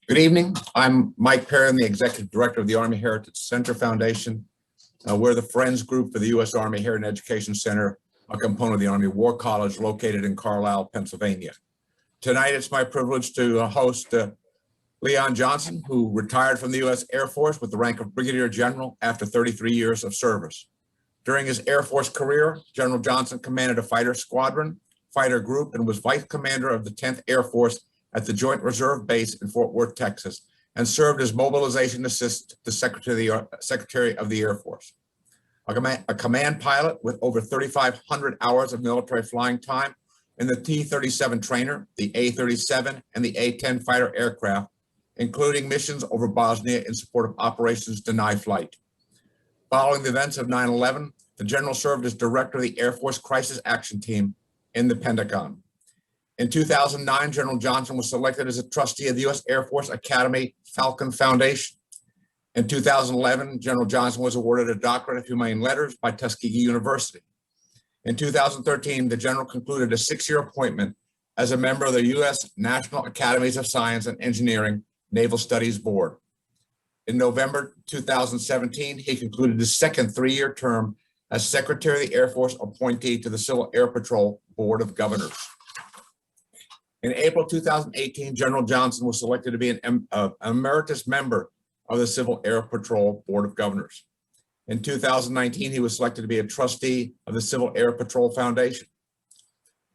Good evening. I'm Mike Perrin, the Executive Director of the Army Heritage Center Foundation. We're the Friends Group for the U.S. Army Heritage Education Center, a component of the Army War College located in Carlisle, Pennsylvania. Tonight, it's my privilege to host Leon Johnson, who retired from the U.S. Air Force with the rank of Brigadier General after 33 years of service. During his Air Force career, General Johnson commanded a fighter squadron, fighter group, and was Vice Commander of the 10th Air Force at the Joint Reserve Base in Fort Worth, Texas, and served as mobilization assistant to Secretary of the Air Force. A command pilot with over 3,500 hours of military flying time in the T-37 trainer, the A-37, and the A-10 fighter aircraft, including missions over Bosnia in support of Operations Deny Flight. Following the events of 9/11, the general served as director of the Air Force Crisis Action Team in the Pentagon. In 2009, General Johnson was selected as a trustee of the U.S. Air Force Academy Falcon Foundation. In 2011, General Johnson was awarded a Doctorate of Humane Letters by Tuskegee University. In 2013, the general concluded a 6-year appointment as a member of the U.S. National Academies of Science and Engineering Naval Studies Board. In November 2017, he concluded his second 3-year term as Secretary of the Air Force appointee to the Civil Air Patrol Board of Governors. In April 2018, General Johnson was selected to be an emeritus member of the Civil Air Patrol Board of Governors. In 2019, he was selected to be a trustee of the Civil Air Patrol Foundation.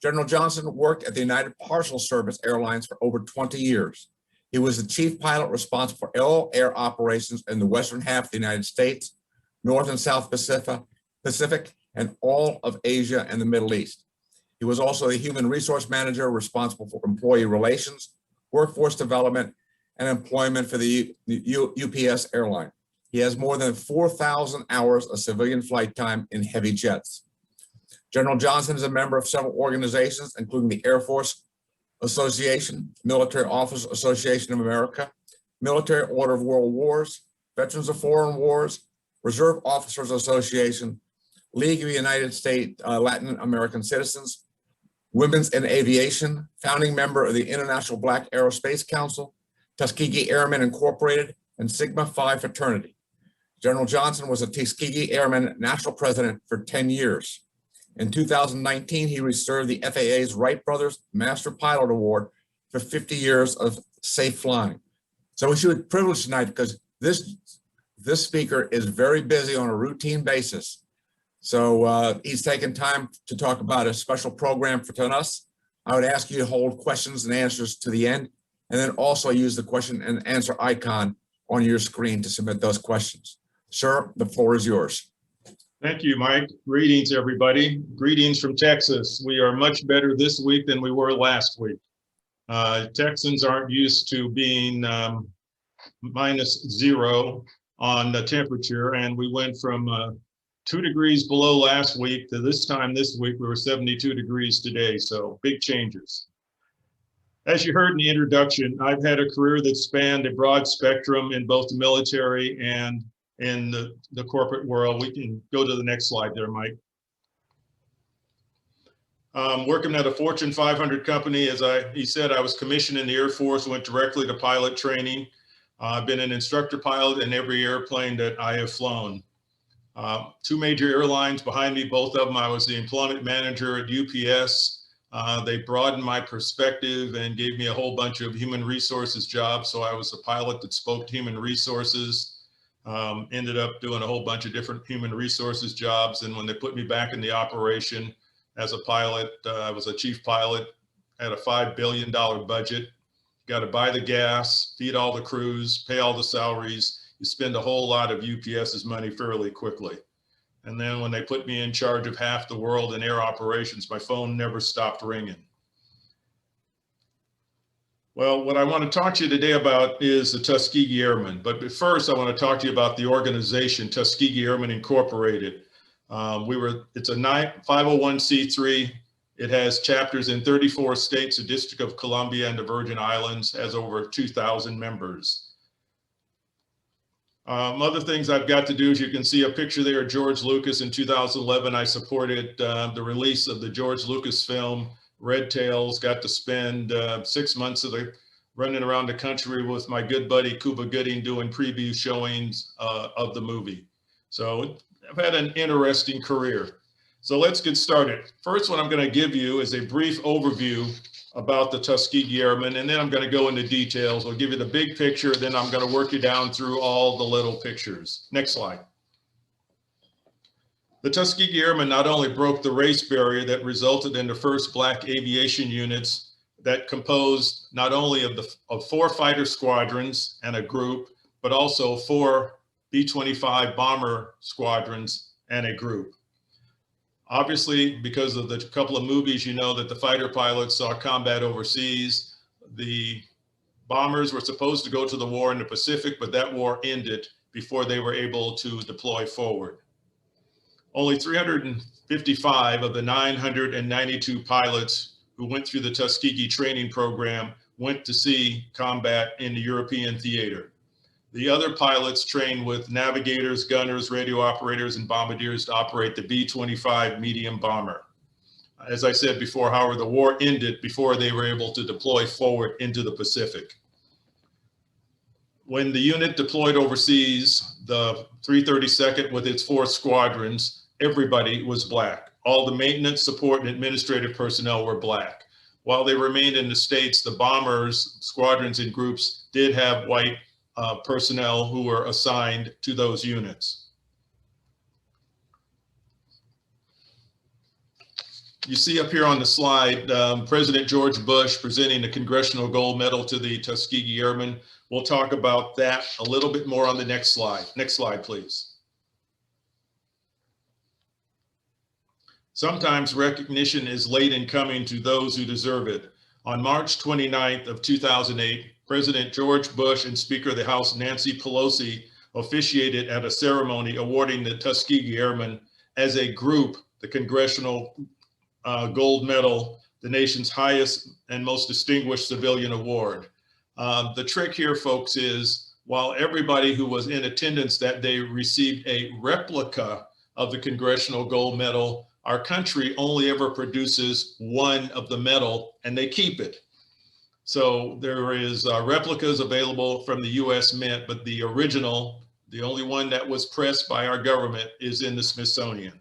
General Johnson worked at the United Parcel Service Airlines for over 20 years. He was the chief pilot responsible for all air operations in the western half of the United States, North and South Pacific, and all of Asia and the Middle East. He was also the human resource manager responsible for employee relations, workforce development, and employment for the UPS airline. He has more than 4,000 hours of civilian flight time in heavy jets. General Johnson is a member of several organizations, including the Air Force Association, Military Officers Association of America, Military Order of World Wars, Veterans of Foreign Wars, Reserve Officers Association, League of United States Latin American Citizens, Women's in Aviation, founding member of the International Black Aerospace Council, Tuskegee Airmen Incorporated, and Sigma Phi Fraternity. General Johnson was a Tuskegee Airmen National President for 10 years. In 2019, he received the FAA's Wright Brothers Master Pilot Award for 50 years of safe flying. So we should be privileged tonight because this speaker is very busy on a routine basis. So he's taken time to talk about a special program for us. I would ask you to hold questions and answers to the end, and then also use the question and answer icon on your screen to submit those questions. Sir, the floor is yours. Thank you, Mike. Greetings, everybody. Greetings from Texas. We are much better this week than we were last week. Texans aren't used to being -0 on the temperature, and we went from 2 degrees below last week to this week we were 72 degrees today, so big changes. As you heard in the introduction, I've had a career that spanned a broad spectrum in both the military and in the corporate world. We can go to the next slide there, Mike. Working at a Fortune 500 company, as he said, I was commissioned in the Air Force, went directly to pilot training. I've been an instructor pilot in every airplane that I have flown. 2 major airlines behind me, both of them, I was the employment manager at UPS. They broadened my perspective and gave me a whole bunch of human resources jobs. So I was a pilot that spoke to human resources, ended up doing a whole bunch of different human resources jobs. And when they put me back in the operation as a pilot, I was a chief pilot, had a $5 billion budget, got to buy the gas, feed all the crews, pay all the salaries. You spend a whole lot of UPS's money fairly quickly. And then when they put me in charge of half the world in air operations, my phone never stopped ringing. Well, what I want to talk to you today about is the Tuskegee Airmen. But first, I want to talk to you about the organization, Tuskegee Airmen Incorporated. It's a 501c3. It has chapters in 34 states, the District of Columbia and the Virgin Islands, has over 2,000 members. Other things I've got to do, as you can see a picture there of George Lucas in 2011. I supported the release of the George Lucas film, Red Tails, got to spend 6 months of the running around the country with my good buddy Cuba Gooding doing preview showings of the movie. So I've had an interesting career. So let's get started. First, what I'm going to give you is a brief overview about the Tuskegee Airmen, and then I'm going to go into details. I'll give you the big picture, then I'm going to work you down through all the little pictures. Next slide. The Tuskegee Airmen not only broke the race barrier that resulted in the first Black aviation units that composed not only of 4 fighter squadrons and a group, but also 4 B-25 bomber squadrons and a group. Obviously, because of the couple of movies, you know that the fighter pilots saw combat overseas. The bombers were supposed to go to the war in the Pacific, but that war ended before they were able to deploy forward. Only 355 of the 992 pilots who went through the Tuskegee training program went to see combat in the European theater. The other pilots trained with navigators, gunners, radio operators, and bombardiers to operate the B-25 medium bomber. As I said before, however, the war ended before they were able to deploy forward into the Pacific. When the unit deployed overseas, the 332nd with its 4 squadrons, everybody was Black. All the maintenance, support, and administrative personnel were Black. While they remained in the States, the bombers, squadrons, and groups did have white personnel who were assigned to those units. You see up here on the slide, President George Bush presenting the Congressional Gold Medal to the Tuskegee Airmen. We'll talk about that a little bit more on the next slide. Next slide, please. Sometimes recognition is late in coming to those who deserve it. On March 29th of 2008, President George Bush and Speaker of the House Nancy Pelosi officiated at a ceremony awarding the Tuskegee Airmen as a group the Congressional Gold Medal, the nation's highest and most distinguished civilian award. The trick here, folks, is while everybody who was in attendance that day received a replica of the Congressional Gold Medal, our country only ever produces one of the medal and they keep it. So there is replicas available from the US Mint, but the original, the only one that was pressed by our government, is in the Smithsonian.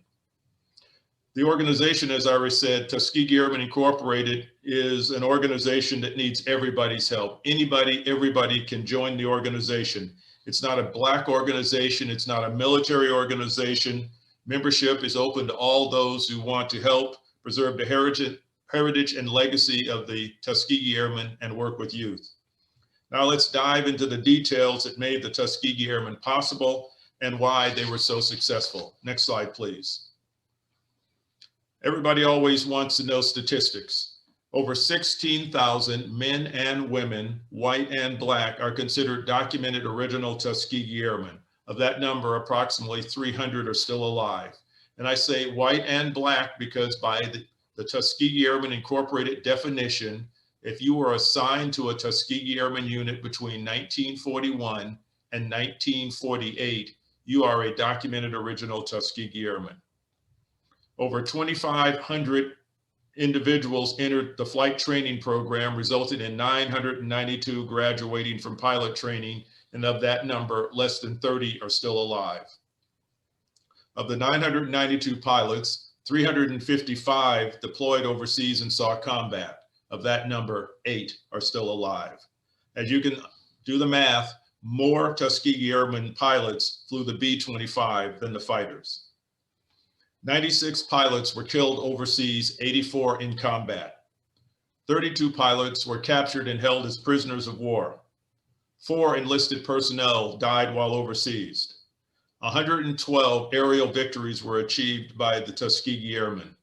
The organization, as I already said, Tuskegee Airmen Incorporated, is an organization that needs everybody's help. Anybody, everybody can join the organization. It's not a Black organization. It's not a military organization. Membership is open to all those who want to help preserve the heritage and legacy of the Tuskegee Airmen and work with youth. Now let's dive into the details that made the Tuskegee Airmen possible and why they were so successful. Next slide, please. Everybody always wants to know statistics. Over 16,000 men and women, white and Black, are considered documented original Tuskegee Airmen. Of that number, approximately 300 are still alive. And I say white and Black because by the Tuskegee Airmen Incorporated definition, if you were assigned to a Tuskegee Airmen unit between 1941 and 1948, you are a documented original Tuskegee Airman. Over 2,500 individuals entered the flight training program, resulting in 992 graduating from pilot training, and of that number, less than 30 are still alive. Of the 992 pilots, 355 deployed overseas and saw combat. Of that number, 8 are still alive. As you can do the math, more Tuskegee Airmen pilots flew the B-25 than the fighters. 96 pilots were killed overseas, 84 in combat. 32 pilots were captured and held as prisoners of war. 4 enlisted personnel died while overseas. 112 aerial victories were achieved by the Tuskegee Airmen.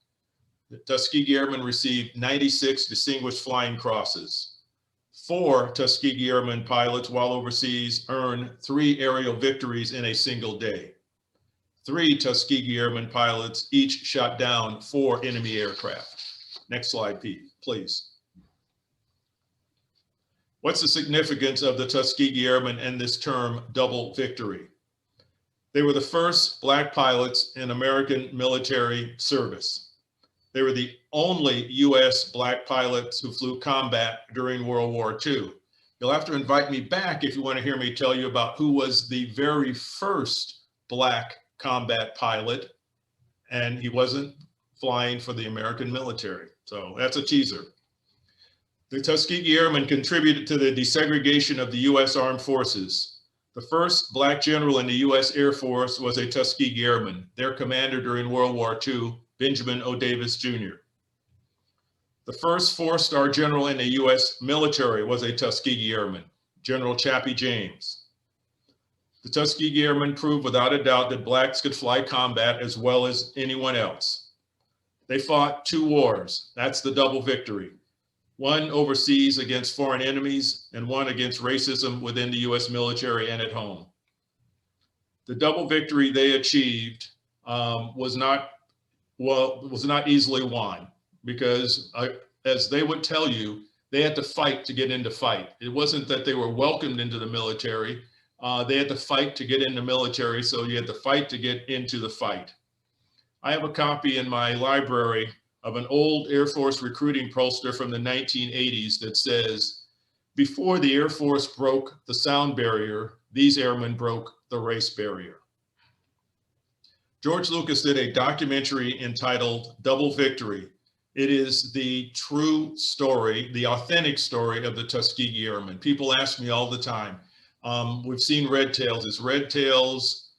The Tuskegee Airmen received 96 Distinguished Flying Crosses. 4 Tuskegee Airmen pilots while overseas earned 3 aerial victories in a single day. 3 Tuskegee Airmen pilots each shot down 4 enemy aircraft. Next slide, please. What's the significance of the Tuskegee Airmen and this term double victory? They were the first Black pilots in American military service. They were the only US Black pilots who flew combat during World War II. You'll have to invite me back if you want to hear me tell you about who was the very first Black combat pilot, and he wasn't flying for the American military. So that's a teaser. The Tuskegee Airmen contributed to the desegregation of the U.S. Armed Forces. The first Black general in the U.S. Air Force was a Tuskegee Airman, their commander during World War II, Benjamin O. Davis Jr. The first four-star general in the U.S. military was a Tuskegee Airman, General Chappie James. The Tuskegee Airmen proved without a doubt that Blacks could fly combat as well as anyone else. They fought 2 wars. That's the double victory. One overseas against foreign enemies and one against racism within the U.S. military and at home. The double victory they achieved was not easily won because, as they would tell you, they had to fight to get into fight. It wasn't that they were welcomed into the military. They had to fight to get in the military, so you had to fight to get into the fight. I have a copy in my library of an old Air Force recruiting poster from the 1980s that says, "Before the Air Force broke the sound barrier, these airmen broke the race barrier." George Lucas did a documentary entitled Double Victory. It is the true story, the authentic story of the Tuskegee Airmen. People ask me all the time, we've seen Red Tails. Is Red Tails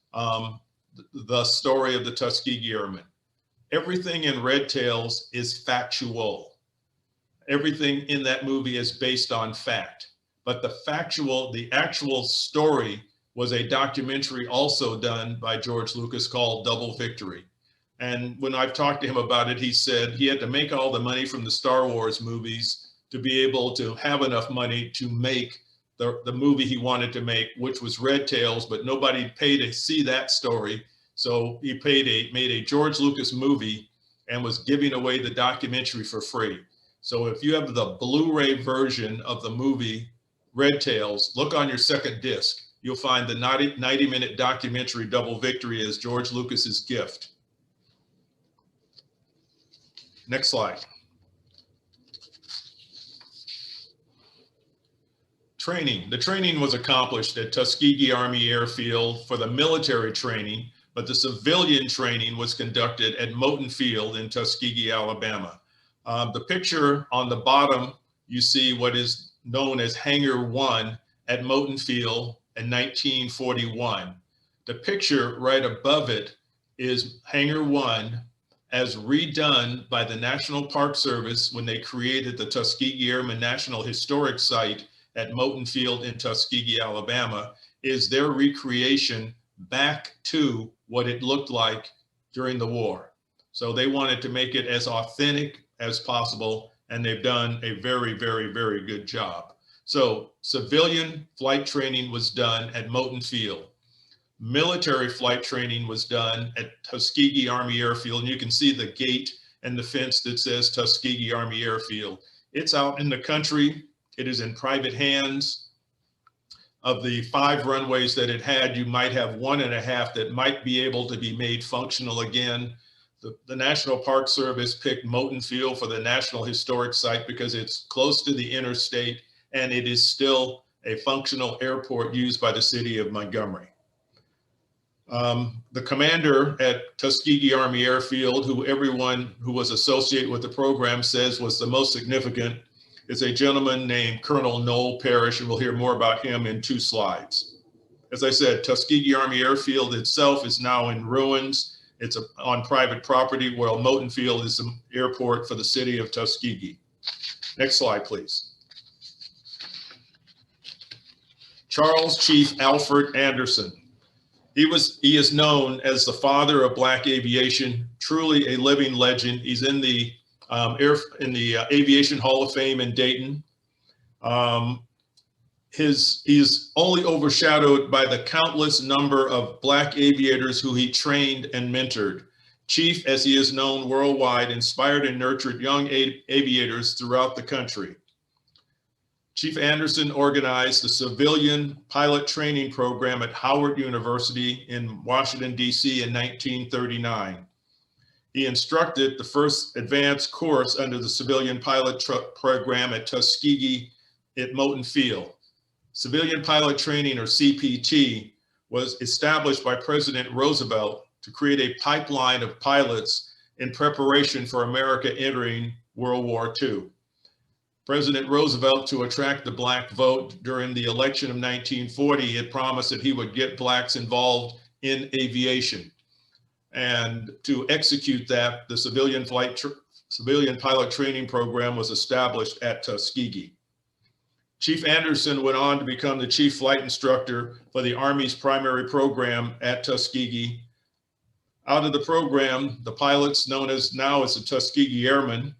the story of the Tuskegee Airmen? Everything in Red Tails is factual. Everything in that movie is based on fact. But the actual story was a documentary also done by George Lucas called Double Victory. And when I've talked to him about it, he said he had to make all the money from the Star Wars movies to be able to have enough money to make the movie he wanted to make, which was Red Tails, but nobody paid to see that story. So he made a George Lucas movie and was giving away the documentary for free. So if you have the Blu-ray version of the movie Red Tails, look on your second disc. You'll find the 90-minute documentary Double Victory as George Lucas's gift. Next slide. Training. The training was accomplished at Tuskegee Army Airfield for the military training, but the civilian training was conducted at Moton Field in Tuskegee, Alabama. The picture on the bottom, you see what is known as Hangar 1 at Moton Field in 1941. The picture right above it is Hangar 1 as redone by the National Park Service when they created the Tuskegee Airmen National Historic Site at Moton Field in Tuskegee, Alabama, is their recreation back to what it looked like during the war. So they wanted to make it as authentic as possible, and they've done a very, very, very good job. So civilian flight training was done at Moton Field. Military flight training was done at Tuskegee Army Airfield, and you can see the gate and the fence that says Tuskegee Army Airfield. It's out in the country. It is in private hands. Of the 5 runways that it had, you might have 1.5 that might be able to be made functional again. The National Park Service picked Moton Field for the National Historic Site because it's close to the interstate and it is still a functional airport used by the city of Montgomery. The commander at Tuskegee Army Airfield, who everyone who was associated with the program says was the most significant, is a gentleman named Colonel Noel Parish, and we'll hear more about him in 2 slides. As I said, Tuskegee Army Airfield itself is now in ruins. It's on private property, while Moton Field is an airport for the city of Tuskegee. Next slide, please. Charles Chief Alfred Anderson. He is known as the father of Black aviation, truly a living legend. He's in the Aviation Hall of Fame in Dayton. He's only overshadowed by the countless number of Black aviators who he trained and mentored. Chief, as he is known worldwide, inspired and nurtured young aviators throughout the country. Chief Anderson organized the civilian pilot training program at Howard University in Washington, D.C. in 1939. He instructed the first advanced course under the civilian pilot program at Tuskegee at Moton Field. Civilian Pilot Training, or CPT, was established by President Roosevelt to create a pipeline of pilots in preparation for America entering World War II. President Roosevelt, to attract the black vote during the election of 1940, had promised that he would get blacks involved in aviation. And to execute that, the Civilian Pilot Training Program was established at Tuskegee. Chief Anderson went on to become the chief flight instructor for the Army's primary program at Tuskegee. Out of the program, the pilots known as now as the Tuskegee Airmen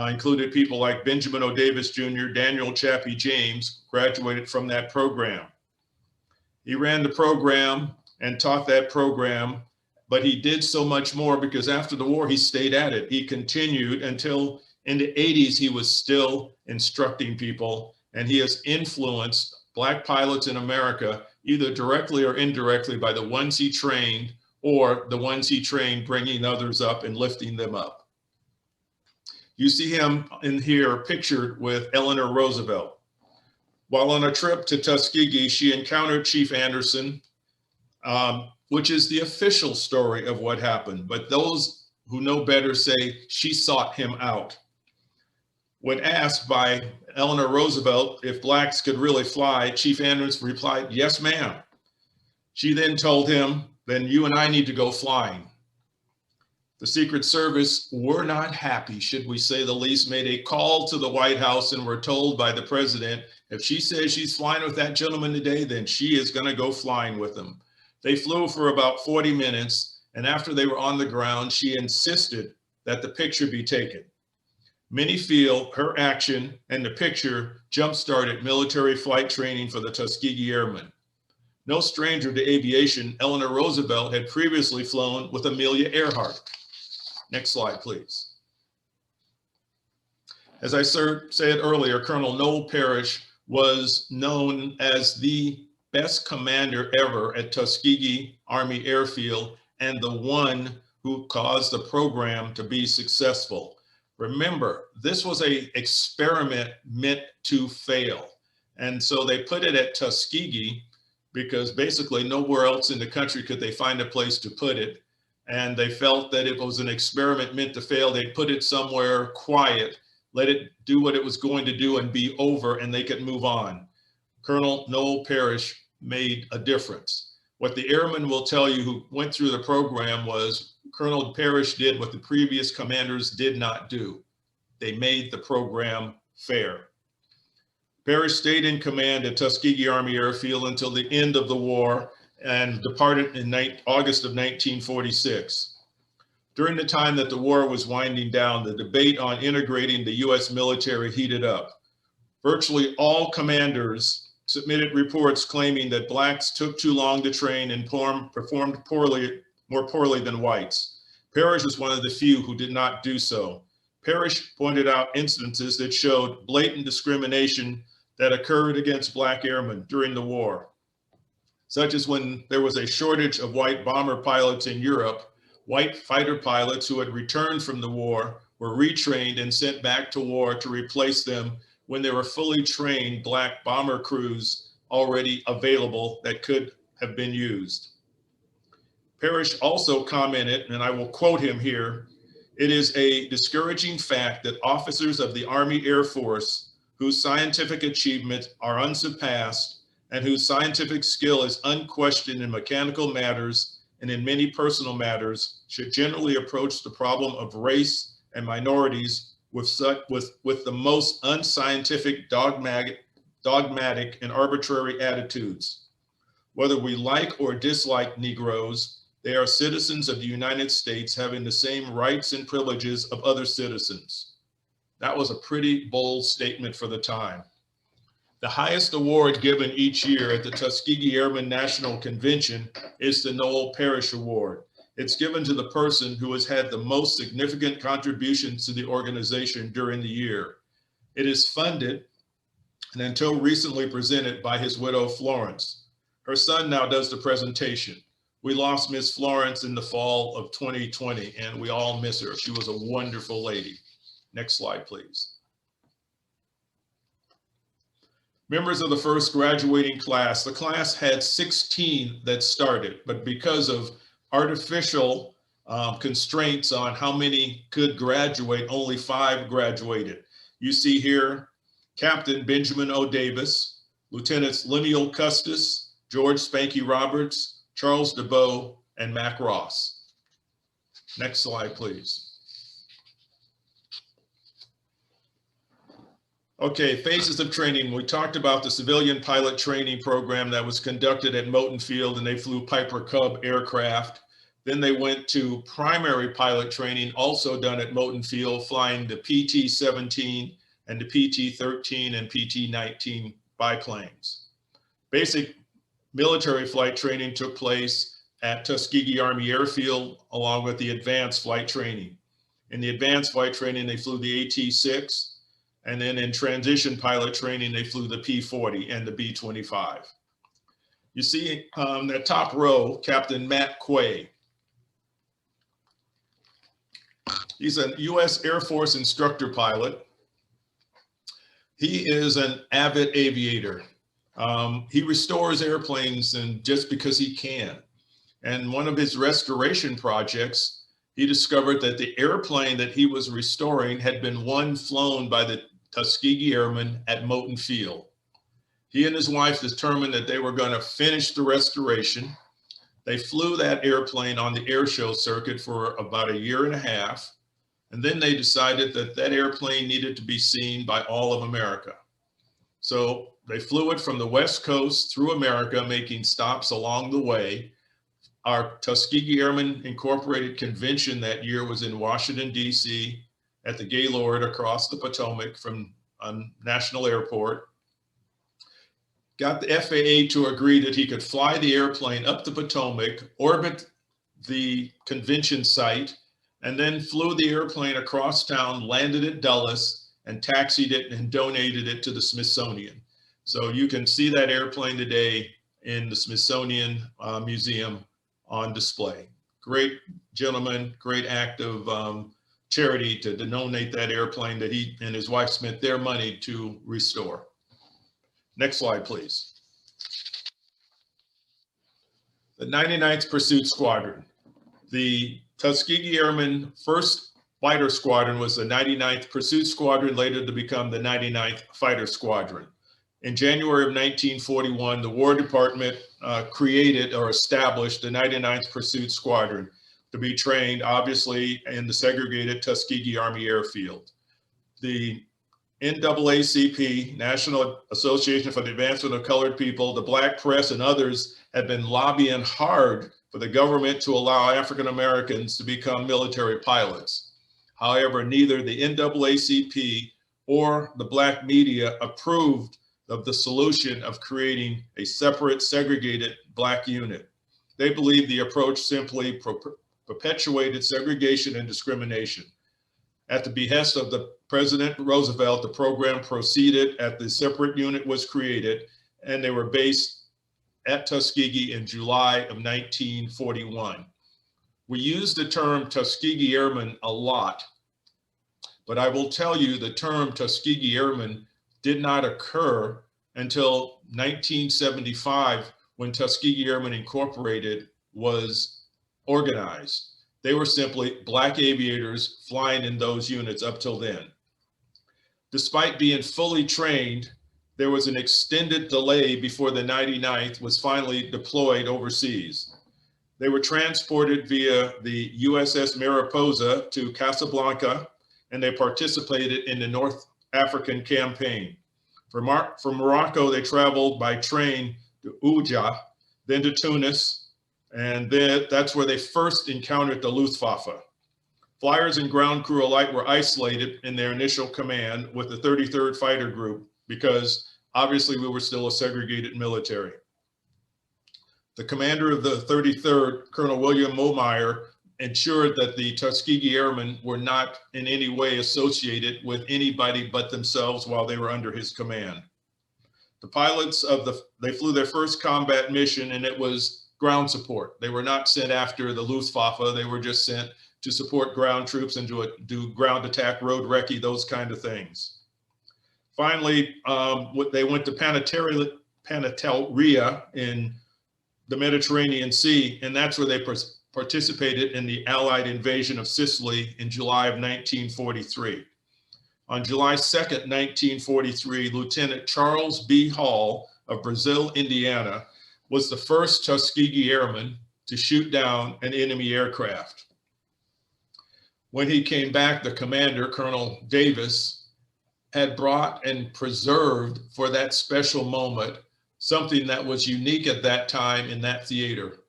included people like Benjamin O. Davis Jr., Daniel Chappie James, graduated from that program. He ran the program and taught that program, but he did so much more because after the war, he stayed at it. He continued until in the 80s, he was still instructing people, and he has influenced black pilots in America, either directly or indirectly by the ones he trained or the ones he trained bringing others up and lifting them up. You see him in here pictured with Eleanor Roosevelt. While on a trip to Tuskegee, she encountered Chief Anderson, which is the official story of what happened, but those who know better say she sought him out. When asked by Eleanor Roosevelt if blacks could really fly, Chief Anderson replied, "Yes, ma'am." She then told him, "Then you and I need to go flying." The Secret Service were not happy, should we say the least, made a call to the White House and were told by the president, if she says she's flying with that gentleman today, then she is going to go flying with him. They flew for about 40 minutes, and after they were on the ground, she insisted that the picture be taken. Many feel her action and the picture jump-started military flight training for the Tuskegee Airmen. No stranger to aviation, Eleanor Roosevelt had previously flown with Amelia Earhart. Next slide, please. As I said earlier, Colonel Noel Parish was known as the best commander ever at Tuskegee Army Airfield and the one who caused the program to be successful. Remember, this was an experiment meant to fail. And so they put it at Tuskegee because basically nowhere else in the country could they find a place to put it. And they felt that it was an experiment meant to fail. They put it somewhere quiet, let it do what it was going to do and be over, and they could move on. Colonel Noel Parish made a difference. What the airmen will tell you who went through the program was Colonel Parish did what the previous commanders did not do. They made the program fair. Parish stayed in command at Tuskegee Army Airfield until the end of the war and departed in August of 1946. During the time that the war was winding down, the debate on integrating the US military heated up. Virtually all commanders submitted reports claiming that blacks took too long to train and performed more poorly than whites. Parish was one of the few who did not do so. Parish pointed out instances that showed blatant discrimination that occurred against black airmen during the war, such as when there was a shortage of white bomber pilots in Europe. White fighter pilots who had returned from the war were retrained and sent back to war to replace them when there were fully trained black bomber crews already available that could have been used. Parish also commented, and I will quote him here, "It is a discouraging fact that officers of the Army Air Force whose scientific achievements are unsurpassed and whose scientific skill is unquestioned in mechanical matters and in many personal matters should generally approach the problem of race and minorities with the most unscientific, dogmatic and arbitrary attitudes. Whether we like or dislike Negroes, they are citizens of the United States having the same rights and privileges of other citizens." That was a pretty bold statement for the time. The highest award given each year at the Tuskegee Airmen National Convention is the Noel Parish Award. It's given to the person who has had the most significant contributions to the organization during the year. It is funded and until recently presented by his widow, Florence. Her son now does the presentation. We lost Miss Florence in the fall of 2020, and we all miss her. She was a wonderful lady. Next slide, please. Members of the first graduating class, the class had 16 that started, but because of artificial constraints on how many could graduate, only 5 graduated. You see here, Captain Benjamin O. Davis, Lieutenants Lemuel Custis, George Spanky Roberts, Charles DeBow, and Mac Ross. Next slide, please. Okay, phases of training. We talked about the civilian pilot training program that was conducted at Moton Field, and they flew Piper Cub aircraft. Then they went to primary pilot training, also done at Moton Field, flying the PT-17 and the PT-13 and PT-19 biplanes. Basic military flight training took place at Tuskegee Army Airfield, along with the advanced flight training. In the advanced flight training, they flew the AT-6, and then in transition pilot training, they flew the P-40 and the B-25. You see that top row, Captain Matt Quay. He's a U.S. Air Force instructor pilot. He is an avid aviator. He restores airplanes and just because he can. And one of his restoration projects, he discovered that the airplane that he was restoring had been flown by the Tuskegee Airmen at Moton Field. He and his wife determined that they were going to finish the restoration. They flew that airplane on the air show circuit for about 1.5 years. And then they decided that that airplane needed to be seen by all of America. So they flew it from the West Coast through America, making stops along the way. Our Tuskegee Airmen Incorporated convention that year was in Washington, D.C., at the Gaylord across the Potomac from National Airport. Got the FAA to agree that he could fly the airplane up the Potomac, orbit the convention site, and then flew the airplane across town, landed at Dulles, and taxied it and donated it to the Smithsonian. So you can see that airplane today in the Smithsonian Museum on display. Great gentleman, great act of charity to donate that airplane that he and his wife spent their money to restore. Next slide, please. The 99th Pursuit Squadron. The Tuskegee Airmen First Fighter Squadron was the 99th Pursuit Squadron, later to become the 99th Fighter Squadron. In January of 1941, the War Department created or established the 99th Pursuit Squadron to be trained, obviously, in the segregated Tuskegee Army Airfield. The NAACP, National Association for the Advancement of Colored People, the Black press, and others have been lobbying hard for the government to allow African Americans to become military pilots. However, neither the NAACP or the Black media approved of the solution of creating a separate segregated Black unit. They believe the approach simply perpetuated segregation and discrimination. At the behest of the President Roosevelt, the program proceeded as the separate unit was created, and they were based at Tuskegee in July of 1941. We use the term Tuskegee Airmen a lot, but I will tell you the term Tuskegee Airmen did not occur until 1975, when Tuskegee Airmen Incorporated was organized. They were simply Black aviators flying in those units up till then. Despite being fully trained, there was an extended delay before the 99th was finally deployed overseas. They were transported via the USS Mariposa to Casablanca, and they participated in the North African campaign. From Morocco, they traveled by train to Uja, then to Tunis, and then that's where they first encountered the Luftwaffe. Flyers and ground crew alike were isolated in their initial command with the 33rd Fighter Group because obviously we were still a segregated military. The commander of the 33rd, Colonel William Momeyer, ensured that the Tuskegee Airmen were not in any way associated with anybody but themselves while they were under his command. The pilots they flew their first combat mission, and it was ground support. They were not sent after the Luftwaffe. They were just sent to support ground troops and to do ground attack, road recce, those kind of things. Finally, they went to Panatelleria in the Mediterranean Sea, and that's where they participated in the Allied invasion of Sicily in July of 1943. On July 2nd, 1943, Lieutenant Charles B. Hall of Brazil, Indiana, was the first Tuskegee Airman to shoot down an enemy aircraft. When he came back, the commander, Colonel Davis, had brought and preserved for that special moment something that was unique at that time in that theater,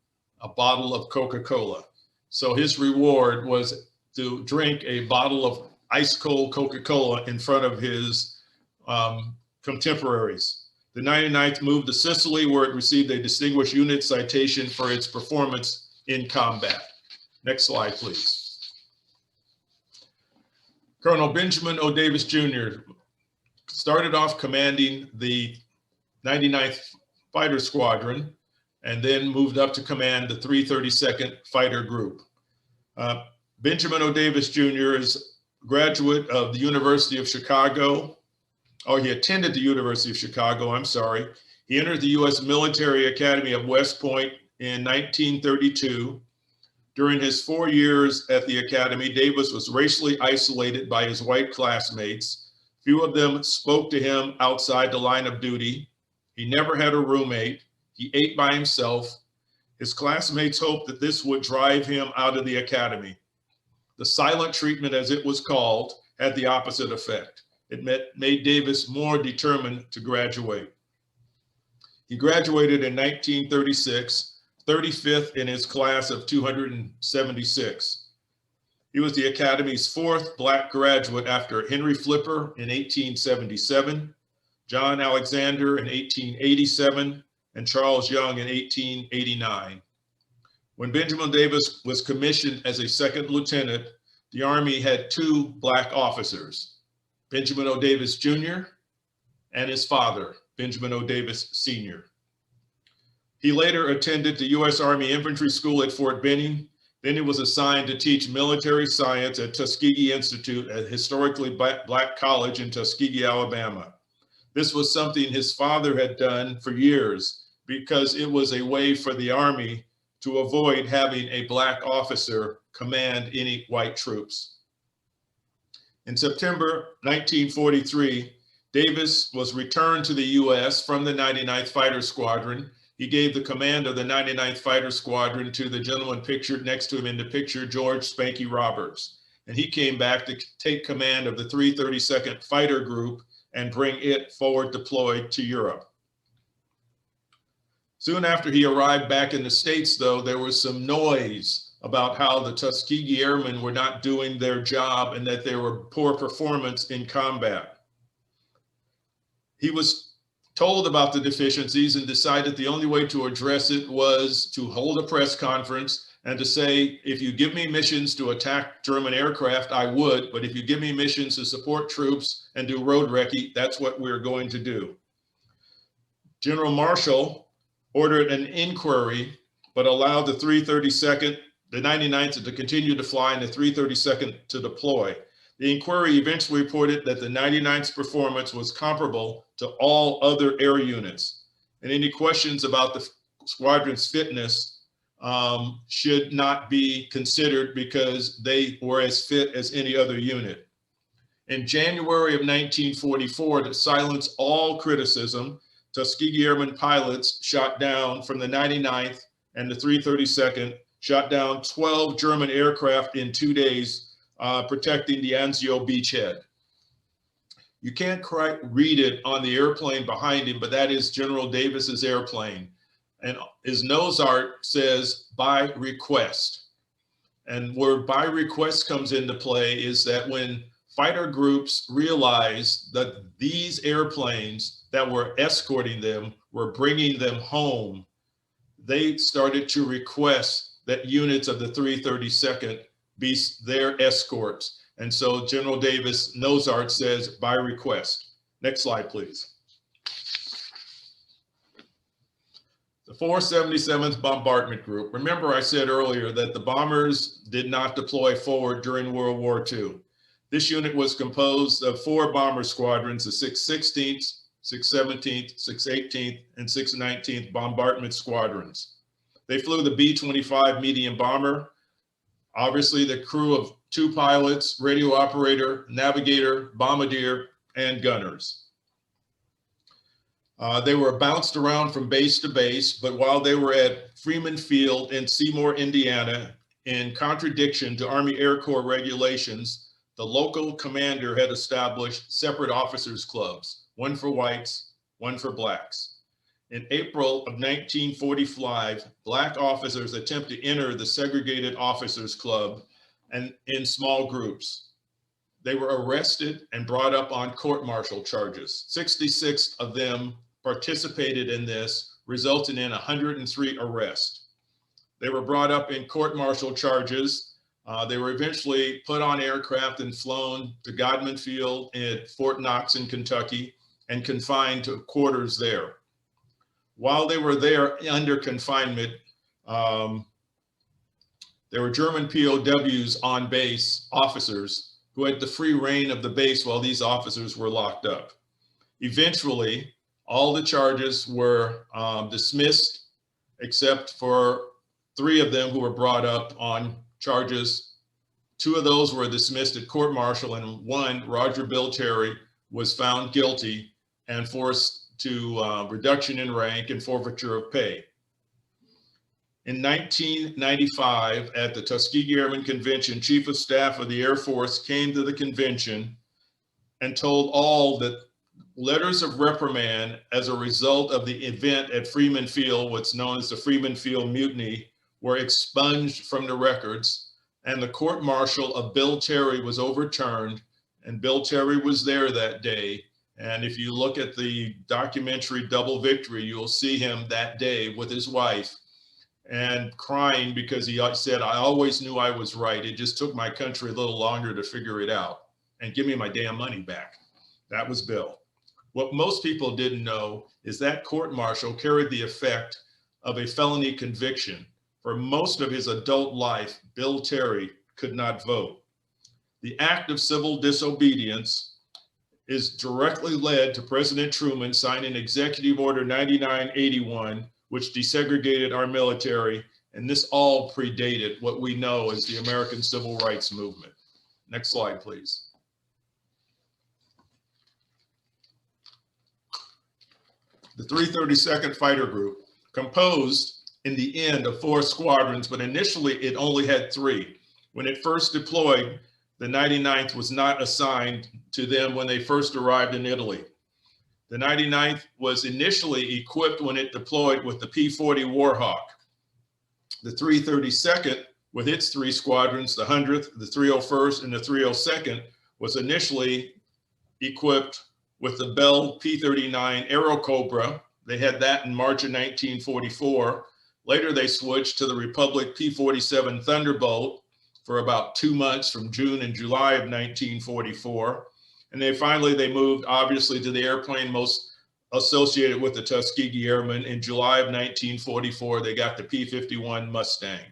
a bottle of Coca-Cola. So his reward was to drink a bottle of ice cold Coca-Cola in front of his contemporaries. The 99th moved to Sicily, where it received a distinguished unit citation for its performance in combat. Next slide, please. Colonel Benjamin O. Davis Jr. started off commanding the 99th Fighter Squadron and then moved up to command the 332nd Fighter Group. Benjamin O. Davis Jr. is a graduate of the University of Chicago. Oh, he attended the University of Chicago, I'm sorry. He entered the U.S. Military Academy of West Point in 1932. During his 4 years at the academy, Davis was racially isolated by his white classmates. Few of them spoke to him outside the line of duty. He never had a roommate. He ate by himself. His classmates hoped that this would drive him out of the academy. The silent treatment, as it was called, had the opposite effect. It made Davis more determined to graduate. He graduated in 1936, 35th in his class of 276. He was the Academy's fourth Black graduate after Henry Flipper in 1877, John Alexander in 1887, and Charles Young in 1889. When Benjamin Davis was commissioned as a second lieutenant, the Army had two Black officers, Benjamin O. Davis Jr. and his father, Benjamin O. Davis Sr. He later attended the U.S. Army Infantry School at Fort Benning. Then he was assigned to teach military science at Tuskegee Institute, a historically Black college in Tuskegee, Alabama. This was something his father had done for years because it was a way for the Army to avoid having a Black officer command any white troops. In September 1943, Davis was returned to the U.S. from the 99th Fighter Squadron. He gave the command of the 99th Fighter Squadron to the gentleman pictured next to him in the picture, George Spanky Roberts. And he came back to take command of the 332nd Fighter Group and bring it forward deployed to Europe. Soon after he arrived back in the States, though, there was some noise about how the Tuskegee Airmen were not doing their job and that there were poor performance in combat. He was told about the deficiencies and decided the only way to address it was to hold a press conference and to say, if you give me missions to attack German aircraft, I would, but if you give me missions to support troops and do road recce, that's what we're going to do. General Marshall ordered an inquiry, but allowed the 332nd, the 99th to continue to fly and the 332nd to deploy. The inquiry eventually reported that the 99th's performance was comparable to all other air units. And any questions about the squadron's fitness should not be considered because they were as fit as any other unit. In January of 1944, to silence all criticism, Tuskegee Airmen pilots shot down from the 99th and the 332nd, shot down 12 German aircraft in 2 days, protecting the Anzio beachhead. You can't quite read it on the airplane behind him, but that is General Davis's airplane. And his nose art says, by request. And where by request comes into play is that when fighter groups realized that these airplanes that were escorting them were bringing them home, they started to request that units of the 332nd be their escorts. And so General Davis' nose art says, by request. Next slide, please. The 477th Bombardment Group. Remember I said earlier that the bombers did not deploy forward during World War II. This unit was composed of 4 bomber squadrons, the 616th, 617th, 618th, and 619th Bombardment Squadrons. They flew the B-25 medium bomber, obviously the crew of 2 pilots, radio operator, navigator, bombardier, and gunners. They were bounced around from base to base, but while they were at Freeman Field in Seymour, Indiana, in contradiction to Army Air Corps regulations, the local commander had established separate officers' clubs, one for whites, one for blacks. In April of 1945, black officers attempt to enter the segregated officers' club and in small groups. They were arrested and brought up on court-martial charges. 66 of them participated in this, resulting in 103 arrests. They were brought up in court-martial charges. They were eventually put on aircraft and flown to Godman Field at Fort Knox in Kentucky and confined to quarters there. While they were there under confinement, there were German POWs on base, officers, who had the free reign of the base while these officers were locked up. Eventually, all the charges were dismissed, except for 3 of them who were brought up on charges. 2 of those were dismissed at court-martial, and 1, Roger Bill Terry, was found guilty and forced to reduction in rank and forfeiture of pay. In 1995, at the Tuskegee Airmen Convention, Chief of Staff of the Air Force came to the convention and told all that letters of reprimand as a result of the event at Freeman Field, what's known as the Freeman Field Mutiny, were expunged from the records, and the court-martial of Bill Terry was overturned, and Bill Terry was there that day. And if you look at the documentary Double Victory, you'll see him that day with his wife and crying because he said, "I always knew I was right. It just took my country a little longer to figure it out, and give me my damn money back." That was Bill. What most people didn't know is that court-martial carried the effect of a felony conviction. For most of his adult life, Bill Terry could not vote. The act of civil disobedience is directly led to President Truman signing Executive Order 9981, which desegregated our military, and this all predated what we know as the American Civil Rights Movement. Next slide, please. The 332nd Fighter Group, composed in the end of 4 squadrons, but initially it only had 3. When it first deployed, the 99th was not assigned to them when they first arrived in Italy. The 99th was initially equipped when it deployed with the P-40 Warhawk. The 332nd, with its 3 squadrons, the 100th, the 301st, and the 302nd, was initially equipped with the Bell P-39 Aero Cobra. They had that in March of 1944. Later, they switched to the Republic P-47 Thunderbolt for about 2 months from June and July of 1944. And then finally, they moved obviously to the airplane most associated with the Tuskegee Airmen. In July of 1944, they got the P-51 Mustang.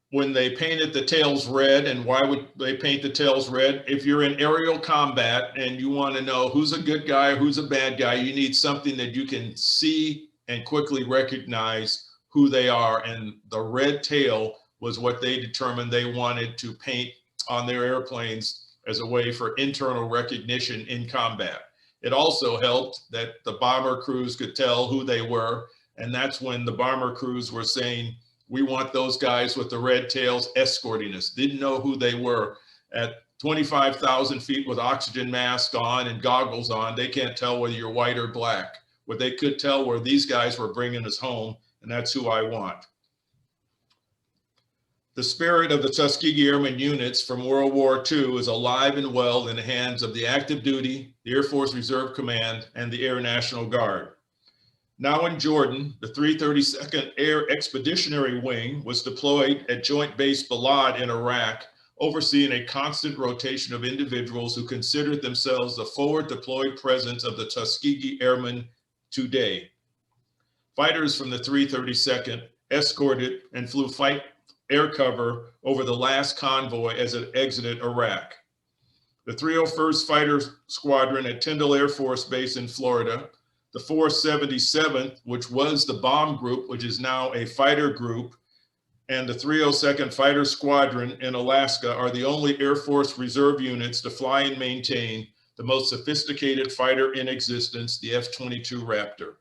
When they painted the tails red, and why would they paint the tails red? If you're in aerial combat and you want to know who's a good guy or who's a bad guy, you need something that you can see and quickly recognize who they are. And the red tail was what they determined they wanted to paint on their airplanes as a way for internal recognition in combat. It also helped that the bomber crews could tell who they were. And that's when the bomber crews were saying, "We want those guys with the red tails escorting us." Didn't know who they were. At 25,000 feet with oxygen mask on and goggles on, they can't tell whether you're white or black. What they could tell were these guys were bringing us home, and that's who I want. The spirit of the Tuskegee Airmen units from World War II is alive and well in the hands of the active duty, the Air Force Reserve Command, and the Air National Guard. Now in Jordan, the 332nd Air Expeditionary Wing was deployed at Joint Base Balad in Iraq, overseeing a constant rotation of individuals who considered themselves the forward deployed presence of the Tuskegee Airmen today. Fighters from the 332nd escorted and flew fight air cover over the last convoy as it exited Iraq. The 301st Fighter Squadron at Tyndall Air Force Base in Florida, the 477th, which was the bomb group, which is now a fighter group, and the 302nd Fighter Squadron in Alaska are the only Air Force Reserve units to fly and maintain the most sophisticated fighter in existence, the F-22 Raptor.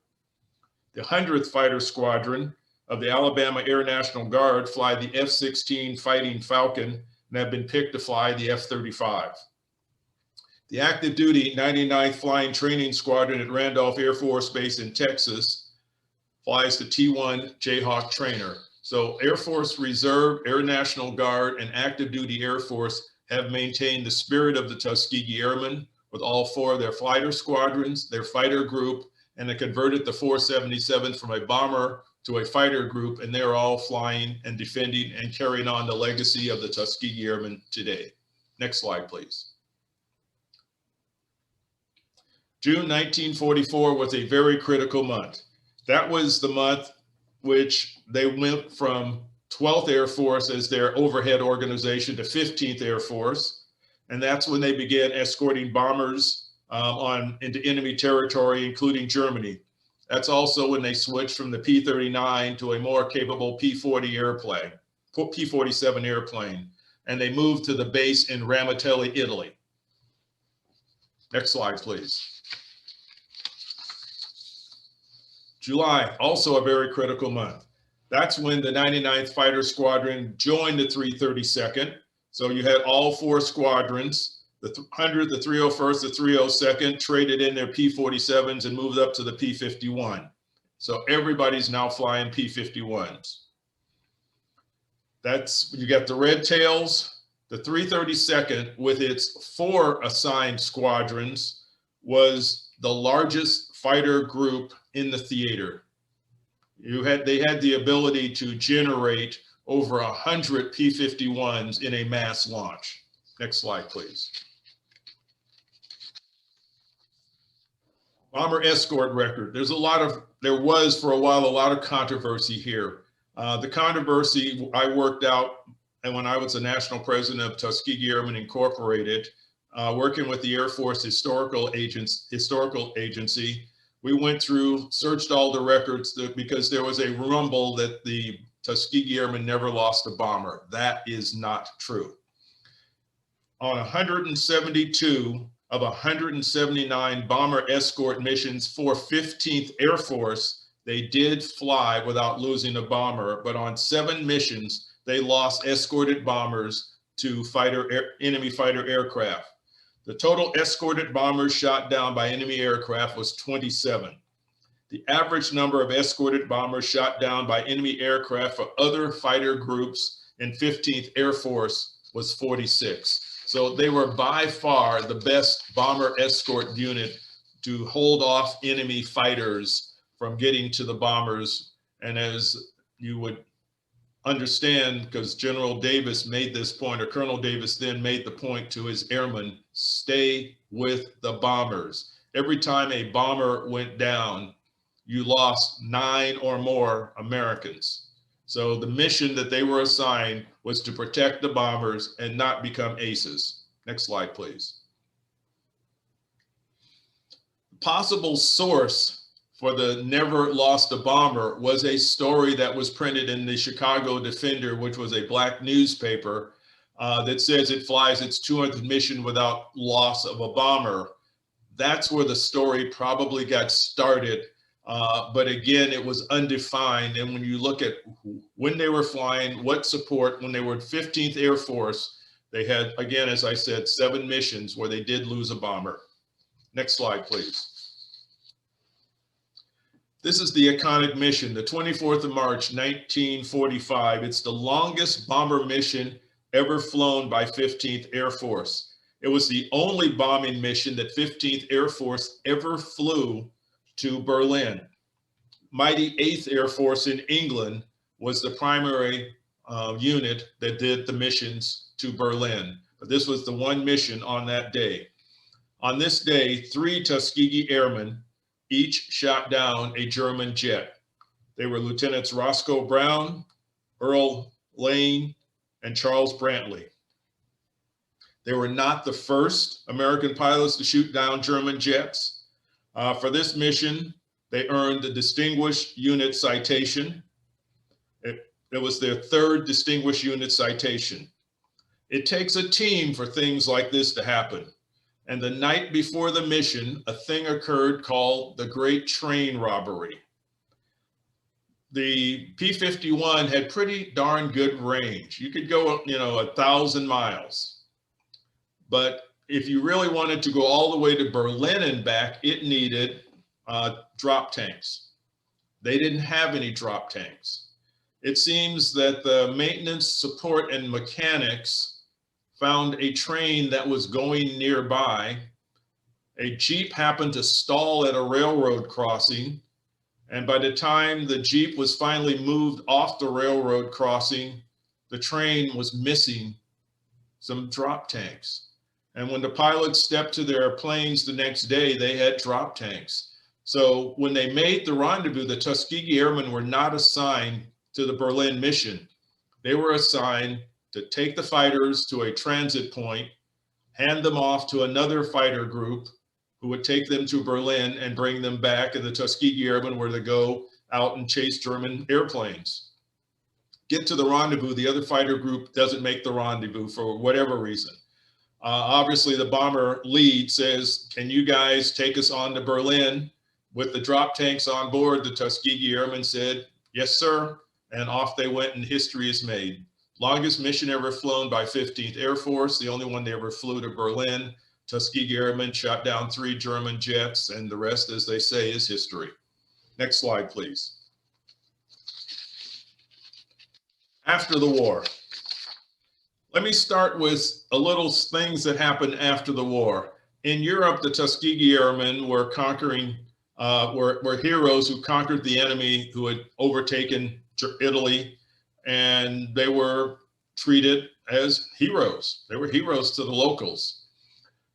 The 100th Fighter Squadron of the Alabama Air National Guard fly the F-16 Fighting Falcon and have been picked to fly the F-35. The active duty 99th Flying Training Squadron at Randolph Air Force Base in Texas flies the T-1 Jayhawk trainer. So Air Force Reserve, Air National Guard, and active duty Air Force have maintained the spirit of the Tuskegee Airmen with all four of their fighter squadrons, their fighter group, and they converted the 477th from a bomber to a fighter group, and they're all flying and defending and carrying on the legacy of the Tuskegee Airmen today. Next slide, please. June 1944 was a very critical month. That was the month which they went from 12th Air Force as their overhead organization to 15th Air Force. And that's when they began escorting bombers into enemy territory, including Germany. That's also when they switched from the P-39 to a more capable P-40 airplane, P-47 airplane. And they moved to the base in Ramitelli, Italy. Next slide, please. July, also a very critical month. That's when the 99th Fighter Squadron joined the 332nd. So you had all four squadrons, the 100th, the 301st, the 302nd, traded in their P-47s and moved up to the P-51. So everybody's now flying P-51s. You got the Red Tails. The 332nd, with its 4 assigned squadrons, was the largest fighter group in the theater. They had the ability to generate over 100 P-51s in a mass launch. Next slide, please. Bomber escort record. There was for a while a lot of controversy here. The controversy I worked out, and when I was the national president of Tuskegee Airmen Incorporated, working with the Air Force Historical Agency, we went through, searched all the records because there was a rumble that the Tuskegee Airmen never lost a bomber. That is not true. On 172 of 179 bomber escort missions for 15th Air Force, they did fly without losing a bomber, but on 7 missions, they lost escorted bombers to enemy fighter aircraft. The total escorted bombers shot down by enemy aircraft was 27. The average number of escorted bombers shot down by enemy aircraft for other fighter groups in 15th Air Force was 46. So they were by far the best bomber escort unit to hold off enemy fighters from getting to the bombers. And as you would understand, because General Davis made this point, or Colonel Davis then made the point to his airmen, stay with the bombers. Every time a bomber went down, you lost 9 or more Americans. So the mission that they were assigned was to protect the bombers and not become aces. Next slide, please. Possible source for the never lost a bomber was a story that was printed in the Chicago Defender, which was a black newspaper, that says it flies its 200th mission without loss of a bomber. That's where the story probably got started. But again, it was undefined. And when you look at when they were flying, what support, when they were 15th Air Force, they had, again, as I said, 7 missions where they did lose a bomber. Next slide, please. This is the iconic mission, the 24th of March, 1945. It's the longest bomber mission ever flown by 15th Air Force. It was the only bombing mission that 15th Air Force ever flew to Berlin. Mighty 8th Air Force in England was the primary unit that did the missions to Berlin. But this was the one mission on that day. On this day, 3 Tuskegee Airmen each shot down a German jet. They were Lieutenants Roscoe Brown, Earl Lane, and Charles Brantley. They were not the first American pilots to shoot down German jets. For this mission, they earned the Distinguished Unit Citation. It was their third Distinguished Unit Citation. It takes a team for things like this to happen. And the night before the mission, a thing occurred called the Great Train Robbery. The P-51 had pretty darn good range. You could go, 1,000 miles. But if you really wanted to go all the way to Berlin and back, it needed drop tanks. They didn't have any drop tanks. It seems that the maintenance, support, and mechanics found a train that was going nearby. A Jeep happened to stall at a railroad crossing. And by the time the Jeep was finally moved off the railroad crossing, the train was missing some drop tanks. And when the pilots stepped to their planes the next day, they had drop tanks. So when they made the rendezvous, the Tuskegee Airmen were not assigned to the Berlin mission. They were assigned to take the fighters to a transit point, hand them off to another fighter group who would take them to Berlin and bring them back, and the Tuskegee Airmen were to go out and chase German airplanes. Get to the rendezvous, the other fighter group doesn't make the rendezvous for whatever reason. Obviously, the bomber lead says, can you guys take us on to Berlin with the drop tanks on board? The Tuskegee Airmen said, yes, sir. And off they went, and history is made. Longest mission ever flown by 15th Air Force, the only one they ever flew to Berlin. Tuskegee Airmen shot down 3 German jets, and the rest, as they say, is history. Next slide, please. After the war. Let me start with a little things that happened after the war. In Europe, the Tuskegee Airmen were conquering, were heroes who conquered the enemy who had overtaken Italy, and they were treated as heroes. They were heroes to the locals.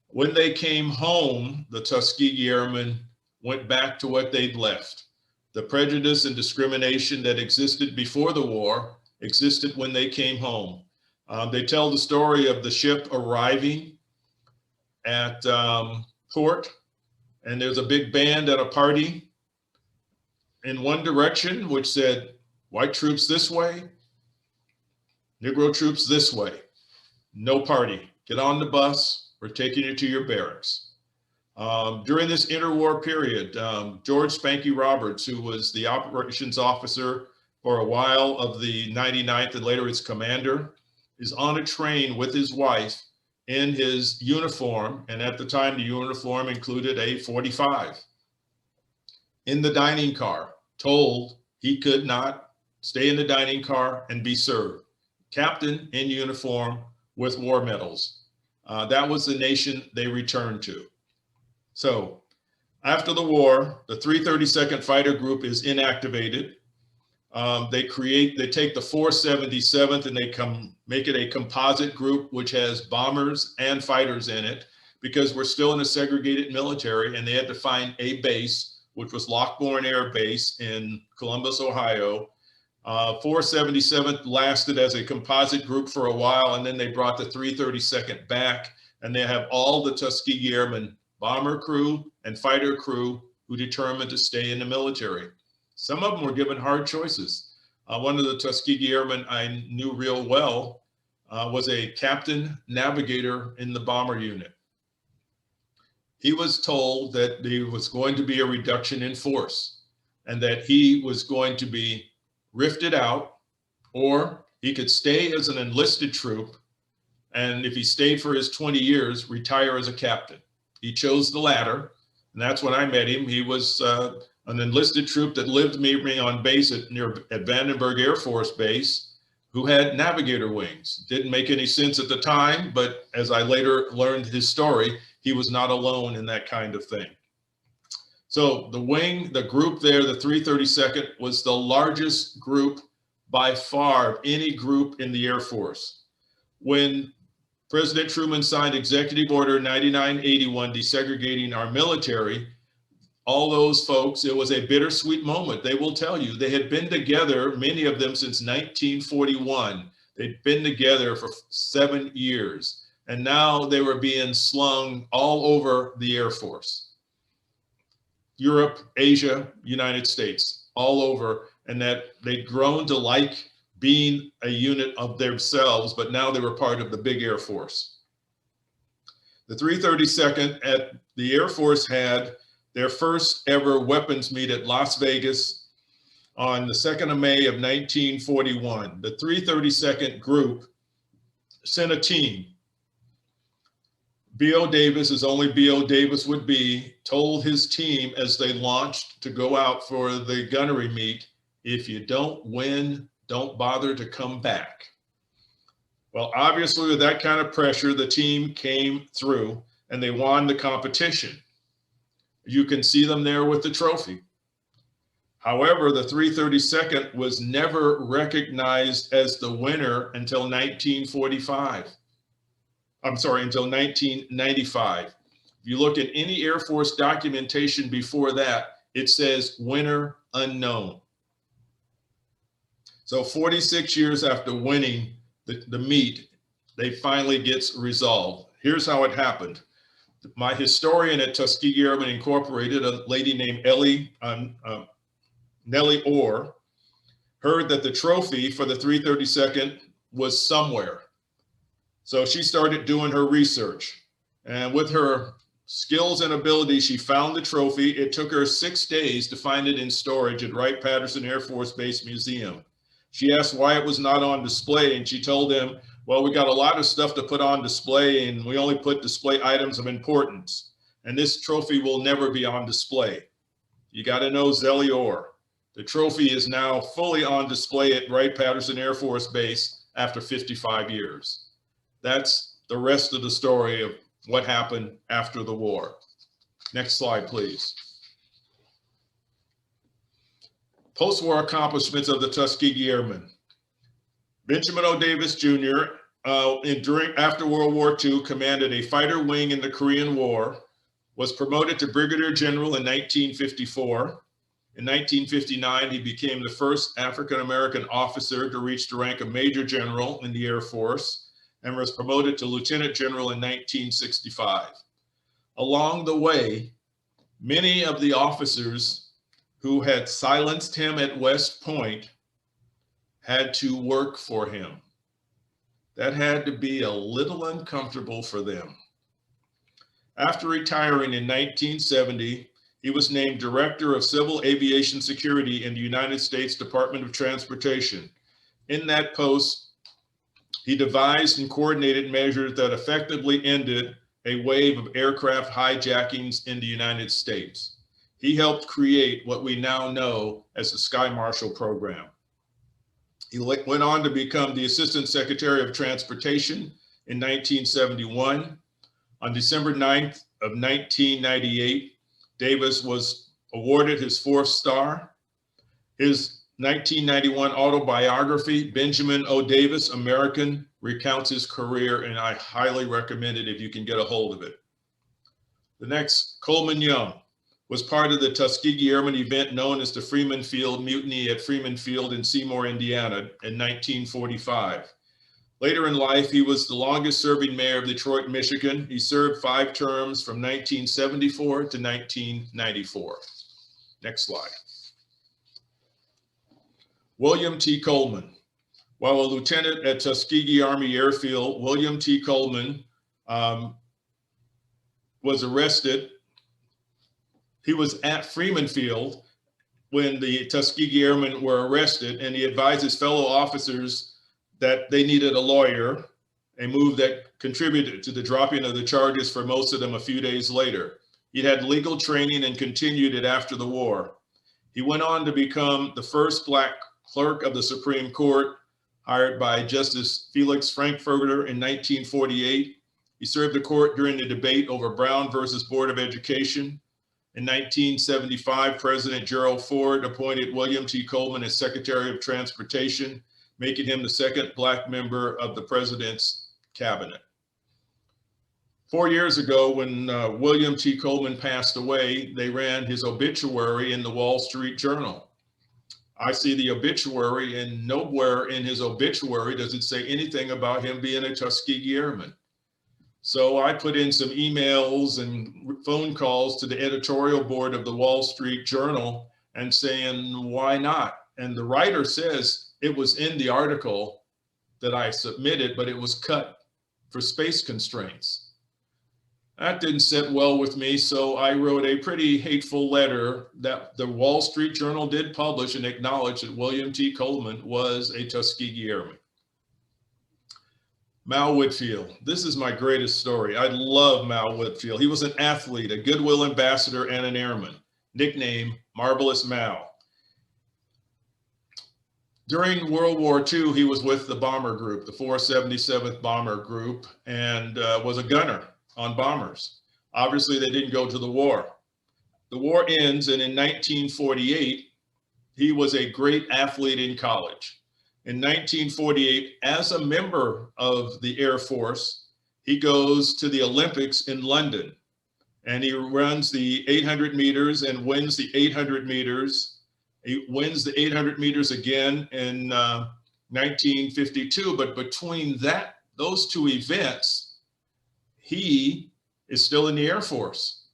When they came home, the Tuskegee Airmen went back to what they'd left. The prejudice and discrimination that existed before the war existed when they came home. They tell the story of the ship arriving at port, and there's a big band at a party in one direction, which said, white troops this way, Negro troops this way. No party. Get on the bus. We're taking you to your barracks. During this interwar period, George Spanky Roberts, who was the operations officer for a while of the 99th and later its commander, is on a train with his wife in his uniform. And at the time, the uniform included a .45. In the dining car, told he could not stay in the dining car and be served. Captain in uniform with war medals. That was the nation they returned to. So after the war, the 332nd Fighter Group is inactivated. They take the 477th and they make it a composite group, which has bombers and fighters in it, because we're still in a segregated military, and they had to find a base, which was Lockbourne Air Base in Columbus, Ohio. 477th lasted as a composite group for a while, and then they brought the 332nd back, and they have all the Tuskegee Airmen bomber crew and fighter crew who determined to stay in the military. Some of them were given hard choices. One of the Tuskegee Airmen I knew real well was a captain navigator in the bomber unit. He was told that there was going to be a reduction in force and that he was going to be rifted out, or he could stay as an enlisted troop, and if he stayed for his 20 years, retire as a captain. He chose the latter, and that's when I met him. He was an enlisted troop that lived me on base at Vandenberg Air Force Base, who had navigator wings. Didn't make any sense at the time, but as I later learned his story, he was not alone in that kind of thing. So the group there, the 332nd, was the largest group by far of any group in the Air Force. When President Truman signed Executive Order 9981 desegregating our military, all those folks, it was a bittersweet moment. They will tell you they had been together, many of them, since 1941. They'd been together for 7 years, and now they were being slung all over the Air Force. Europe, Asia, United States, all over, and that they'd grown to like being a unit of themselves, but now they were part of the big Air Force. The 332nd at the Air Force had their first ever weapons meet at Las Vegas on the 2nd of May of 1941. The 332nd group sent a team. B.O. Davis, as only B.O. Davis would be, told his team as they launched to go out for the gunnery meet, if you don't win, don't bother to come back. Well, obviously with that kind of pressure, the team came through and they won the competition. You can see them there with the trophy. However, the 332nd was never recognized as the winner until 1945. I'm sorry, until 1995. If you look at any Air Force documentation before that, it says winner unknown. So 46 years after winning the meet, they finally gets resolved. Here's how it happened. My historian at Tuskegee Airmen Incorporated, a lady named Nellie Orr, heard that the trophy for the 332nd was somewhere. So she started doing her research, and with her skills and ability, she found the trophy. It took her 6 days to find it in storage at Wright-Patterson Air Force Base Museum. She asked why it was not on display, and she told them, well, we got a lot of stuff to put on display, and we only put display items of importance, and this trophy will never be on display. You got to know Zellie Orr. The trophy is now fully on display at Wright-Patterson Air Force Base after 55 years. That's the rest of the story of what happened after the war. Next slide, please. Post-war accomplishments of the Tuskegee Airmen. Benjamin O. Davis Jr., after World War II, commanded a fighter wing in the Korean War, was promoted to Brigadier General in 1954. In 1959, he became the first African-American officer to reach the rank of Major General in the Air Force, and was promoted to Lieutenant General in 1965. Along the way, many of the officers who had silenced him at West Point had to work for him. That had to be a little uncomfortable for them. After retiring in 1970, he was named Director of Civil Aviation Security in the United States Department of Transportation. In that post, he devised and coordinated measures that effectively ended a wave of aircraft hijackings in the United States. He helped create what we now know as the Sky Marshal Program. He went on to become the Assistant Secretary of Transportation in 1971. On December 9th of 1998, Davis was awarded his 4th star. His 1991 autobiography, Benjamin O. Davis, American, recounts his career, and I highly recommend it if you can get a hold of it. The next, Coleman Young, was part of the Tuskegee Airmen event known as the Freeman Field Mutiny at Freeman Field in Seymour, Indiana in 1945. Later in life, he was the longest serving mayor of Detroit, Michigan. He served 5 terms from 1974 to 1994. Next slide. William T. Coleman. While a lieutenant at Tuskegee Army Airfield, William T. Coleman was arrested. He was at Freeman Field when the Tuskegee Airmen were arrested, and he advised his fellow officers that they needed a lawyer, a move that contributed to the dropping of the charges for most of them a few days later. He had legal training and continued it after the war. He went on to become the first Black clerk of the Supreme Court, hired by Justice Felix Frankfurter in 1948. He served the court during the debate over Brown versus Board of Education. In 1975, President Gerald Ford appointed William T. Coleman as Secretary of Transportation, making him the 2nd Black member of the President's cabinet. 4 years ago, when William T. Coleman passed away, they ran his obituary in the Wall Street Journal. I see the obituary, and nowhere in his obituary does it say anything about him being a Tuskegee Airman. So I put in some emails and phone calls to the editorial board of the Wall Street Journal and saying, why not? And the writer says it was in the article that I submitted, but it was cut for space constraints. That didn't sit well with me, so I wrote a pretty hateful letter that the Wall Street Journal did publish and acknowledge that William T. Coleman was a Tuskegee Airman. Mal Whitfield. This is my greatest story. I love Mal Whitfield. He was an athlete, a goodwill ambassador, and an airman, nicknamed Marvelous Mal. During World War II, he was with the bomber group, the 477th Bomber Group, and was a gunner on bombers. Obviously, they didn't go to the war. The war ends, and in 1948, he was a great athlete in college. In 1948, as a member of the Air Force, he goes to the Olympics in London, and he runs the 800 meters and wins the 800 meters. He wins the 800 meters again in 1952, but between those two events, he is still in the Air Force.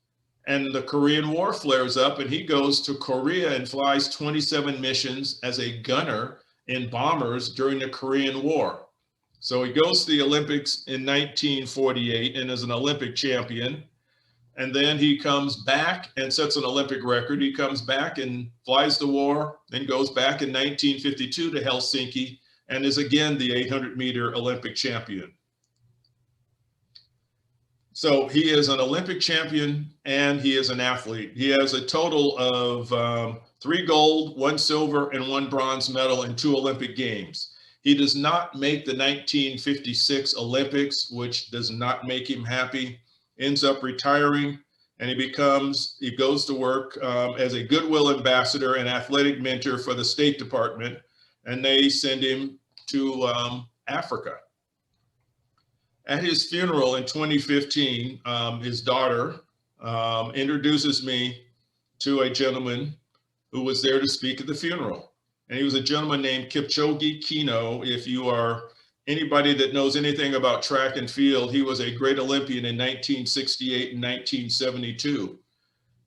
And the Korean War flares up, and he goes to Korea and flies 27 missions as a gunner in bombers during the Korean War. So he goes to the Olympics in 1948 and is an Olympic champion. And then he comes back and sets an Olympic record. He comes back and flies the war, then goes back in 1952 to Helsinki and is again the 800-meter Olympic champion. So he is an Olympic champion and he is an athlete. He has a total of 3 gold, 1 silver, and 1 bronze medal in 2 Olympic Games. He does not make the 1956 Olympics, which does not make him happy, ends up retiring, and he goes to work as a goodwill ambassador and athletic mentor for the State Department, and they send him to Africa. At his funeral in 2015, his daughter introduces me to a gentleman who was there to speak at the funeral. And he was a gentleman named Kipchoge Kino. If you are anybody that knows anything about track and field, he was a great Olympian in 1968 and 1972.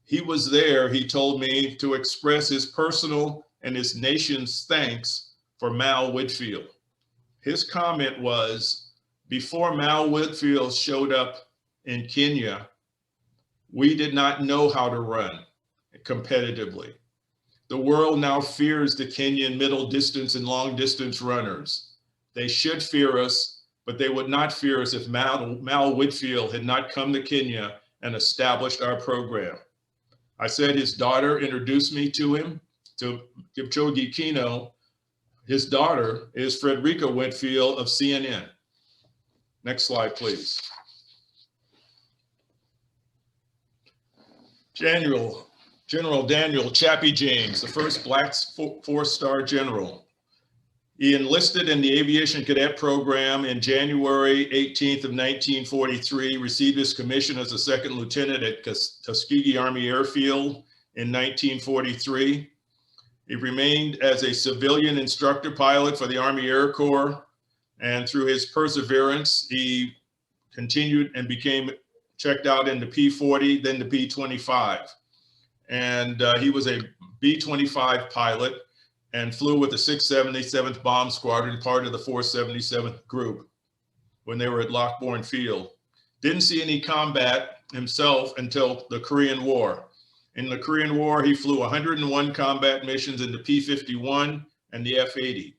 He was there, he told me, to express his personal and his nation's thanks for Mal Whitfield. His comment was, before Mal Whitfield showed up in Kenya, we did not know how to run competitively. The world now fears the Kenyan middle distance and long distance runners. They should fear us, but they would not fear us if Mal Whitfield had not come to Kenya and established our program. I said his daughter introduced me to him, to Kipchoge Kino. His daughter is Frederica Whitfield of CNN. Next slide, please. General Daniel Chappie James, the first Black 4-star general. He enlisted in the aviation cadet program in January 18th of 1943, received his commission as a second lieutenant at Tuskegee Army Airfield in 1943. He remained as a civilian instructor pilot for the Army Air Corps, and through his perseverance, he continued and became checked out in the P-40, then the B-25. And he was a B-25 pilot and flew with the 677th Bomb Squadron, part of the 477th Group, when they were at Lockbourne Field. Didn't see any combat himself until the Korean War. In the Korean War, he flew 101 combat missions in the P-51 and the F-80.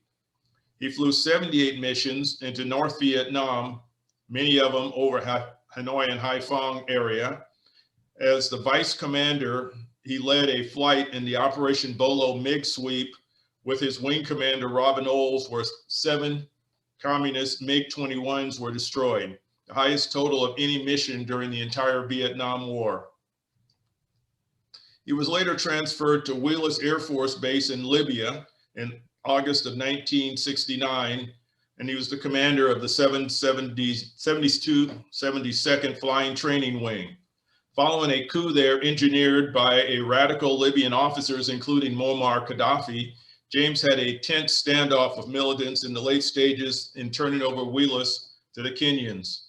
He flew 78 missions into North Vietnam, many of them over Hanoi and Haiphong area. As the vice commander, he led a flight in the Operation Bolo MiG sweep with his wing commander, Robin Olds, where 7 communist MiG-21s were destroyed, the highest total of any mission during the entire Vietnam War. He was later transferred to Wheelus Air Force Base in Libya in August of 1969, and he was the commander of the 72nd Flying Training Wing. Following a coup there engineered by a radical Libyan officers, including Muammar Gaddafi, James had a tense standoff with militants in the late stages in turning over Wheelus to the Kenyans.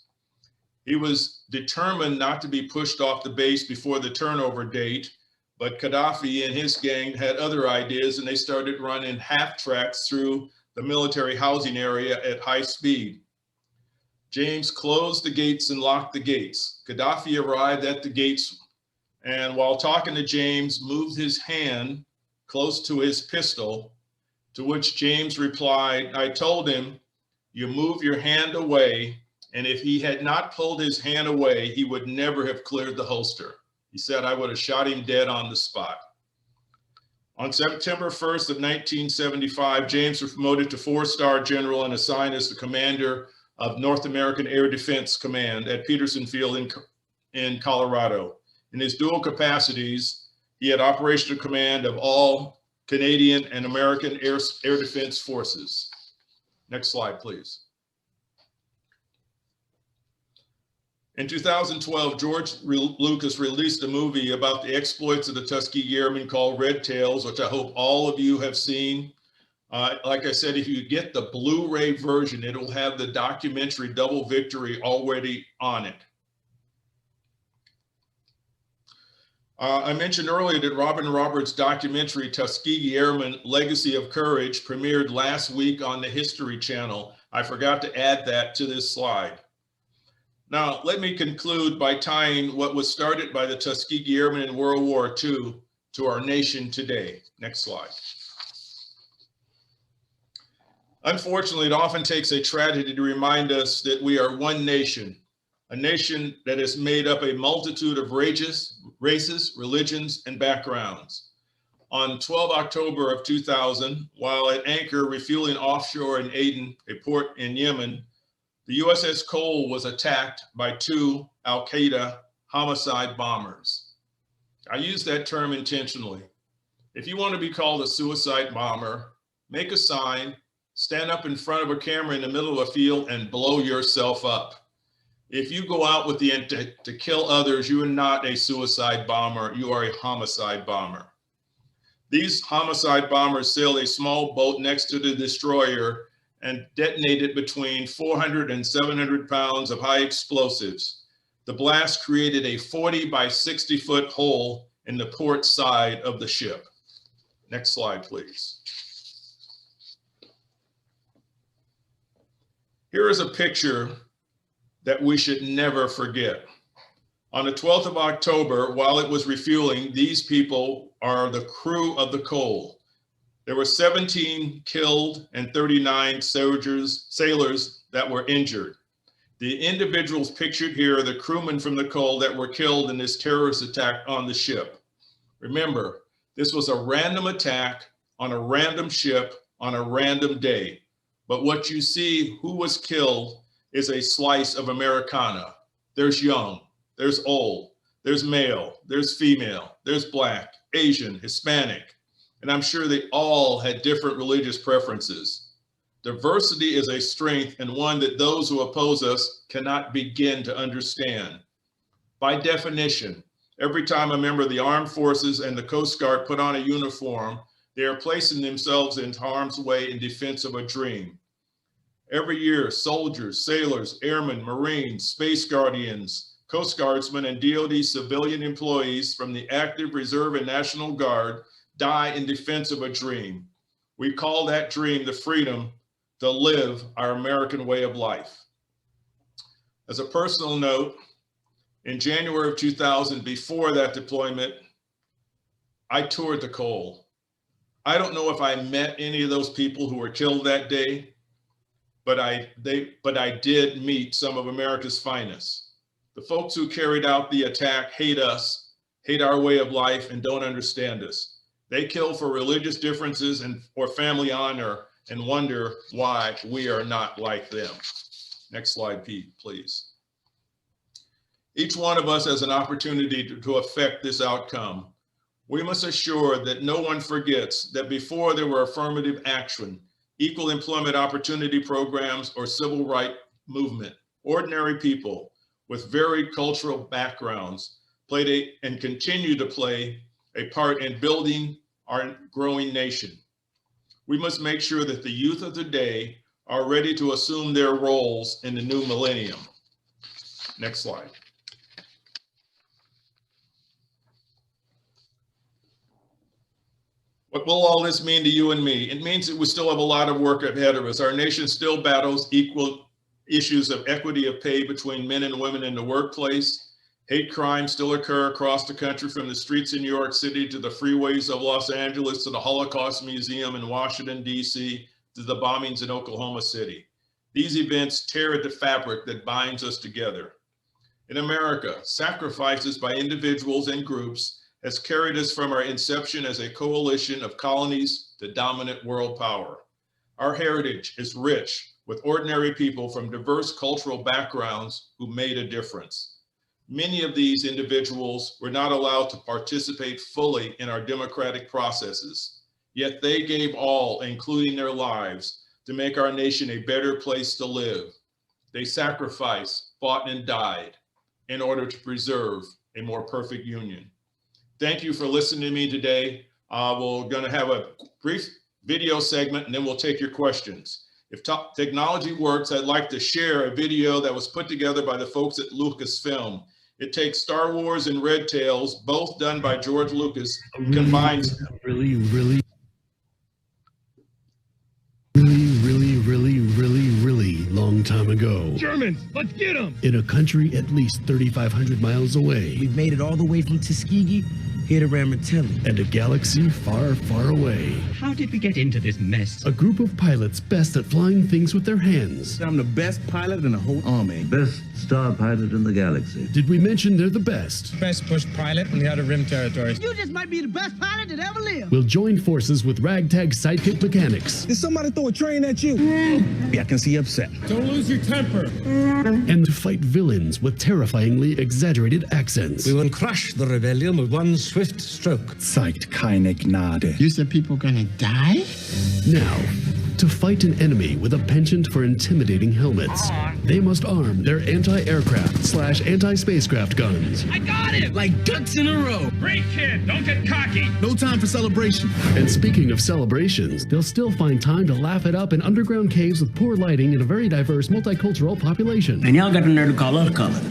He was determined not to be pushed off the base before the turnover date, but Gaddafi and his gang had other ideas, and they started running half tracks through the military housing area at high speed. James closed the gates and locked the gates. Gaddafi arrived at the gates, and while talking to James, moved his hand close to his pistol, to which James replied, "I told him, you move your hand away," and if he had not pulled his hand away, he would never have cleared the holster. He said, "I would have shot him dead on the spot." On September 1st of 1975, James was promoted to 4-star general and assigned as the commander of North American Air Defense Command at Peterson Field in Colorado. In his dual capacities, he had operational command of all Canadian and American air defense forces. Next slide, please. In 2012, George Lucas released a movie about the exploits of the Tuskegee Airmen called Red Tails, which I hope all of you have seen. Like I said, if you get the Blu-ray version, it'll have the documentary Double Victory already on it. I mentioned earlier that Robin Roberts' documentary Tuskegee Airmen Legacy of Courage premiered last week on the History Channel. I forgot to add that to this slide. Now, let me conclude by tying what was started by the Tuskegee Airmen in World War II to our nation today. Next slide. Unfortunately, it often takes a tragedy to remind us that we are one nation, a nation that is made up a multitude of races, religions, and backgrounds. On 12 October of 2000, while at anchor refueling offshore in Aden, a port in Yemen, the USS Cole was attacked by 2 Al-Qaeda homicide bombers. I use that term intentionally. If you want to be called a suicide bomber, make a sign, stand up in front of a camera in the middle of a field and blow yourself up. If you go out with the intent to kill others, you are not a suicide bomber, you are a homicide bomber. These homicide bombers sailed a small boat next to the destroyer and detonated between 400 and 700 pounds of high explosives. The blast created a 40 by 60 foot hole in the port side of the ship. Next slide, please. Here is a picture that we should never forget. On the 12th of October, while it was refueling, these people are the crew of the Cole. There were 17 killed and 39 sailors that were injured. The individuals pictured here are the crewmen from the Cole that were killed in this terrorist attack on the ship. Remember, this was a random attack on a random ship on a random day. But what you see, who was killed, is a slice of Americana. There's young, there's old, there's male, there's female, there's Black, Asian, Hispanic, and I'm sure they all had different religious preferences. Diversity is a strength and one that those who oppose us cannot begin to understand. By definition, every time a member of the armed forces and the Coast Guard put on a uniform, they are placing themselves in harm's way in defense of a dream. Every year, soldiers, sailors, airmen, Marines, Space Guardians, Coast Guardsmen, and DoD civilian employees from the active reserve and National Guard die in defense of a dream. We call that dream the freedom to live our American way of life. As a personal note, in January of 2000, before that deployment, I toured the Cole. I don't know if I met any of those people who were killed that day, but I did meet some of America's finest. The folks who carried out the attack hate us, hate our way of life, and don't understand us. They kill for religious differences and for family honor and wonder why we are not like them. Next slide, Pete, please. Each one of us has an opportunity to affect this outcome. We must assure that no one forgets that before there were affirmative action, equal employment opportunity programs, or civil rights movement, ordinary people with varied cultural backgrounds played and continue to play a part in building our growing nation. We must make sure that the youth of today are ready to assume their roles in the new millennium. Next slide. What will all this mean to you and me? It means that we still have a lot of work ahead of us. Our nation still battles equal issues of equity of pay between men and women in the workplace. Hate crimes still occur across the country, from the streets in New York City to the freeways of Los Angeles to the Holocaust Museum in Washington, D.C., to the bombings in Oklahoma City. These events tear at the fabric that binds us together. In America, sacrifices by individuals and groups has carried us from our inception as a coalition of colonies to dominant world power. Our heritage is rich with ordinary people from diverse cultural backgrounds who made a difference. Many of these individuals were not allowed to participate fully in our democratic processes, yet they gave all, including their lives, to make our nation a better place to live. They sacrificed, fought, and died in order to preserve a more perfect union. Thank you for listening to me today. We're going to have a brief video segment, and then we'll take your questions. If technology works, I'd like to share a video that was put together by the folks at Lucasfilm. It takes Star Wars and Red Tails, both done by George Lucas, combines really long time ago. Germans, let's get them! In a country at least 3,500 miles away. We've made it all the way from Tuskegee here to Ramatelli. And a galaxy far, far away. How did we get into this mess? A group of pilots best at flying things with their hands. I'm the best pilot in the whole army. Best star pilot in the galaxy. Did we mention they're the best? Best bush pilot in the Outer Rim territories. You just might be the best pilot that ever lived. We'll join forces with ragtag sidekick mechanics. Did somebody throw a train at you? Yeah, I can see you upset. Don't lose your temper. And to fight villains with terrifyingly exaggerated accents. We will crush the rebellion with one swift stroke. Zeigt keine Gnade. You said people gonna die? Now, to fight an enemy with a penchant for intimidating helmets, they must arm their anti-aircraft/anti-spacecraft guns. I got him! Like ducks in a row. Great kid, don't get cocky. No time for celebration. And speaking of celebrations, they'll still find time to laugh it up in underground caves with poor lighting and a very diverse multicultural population. And y'all got the nerve to call us color.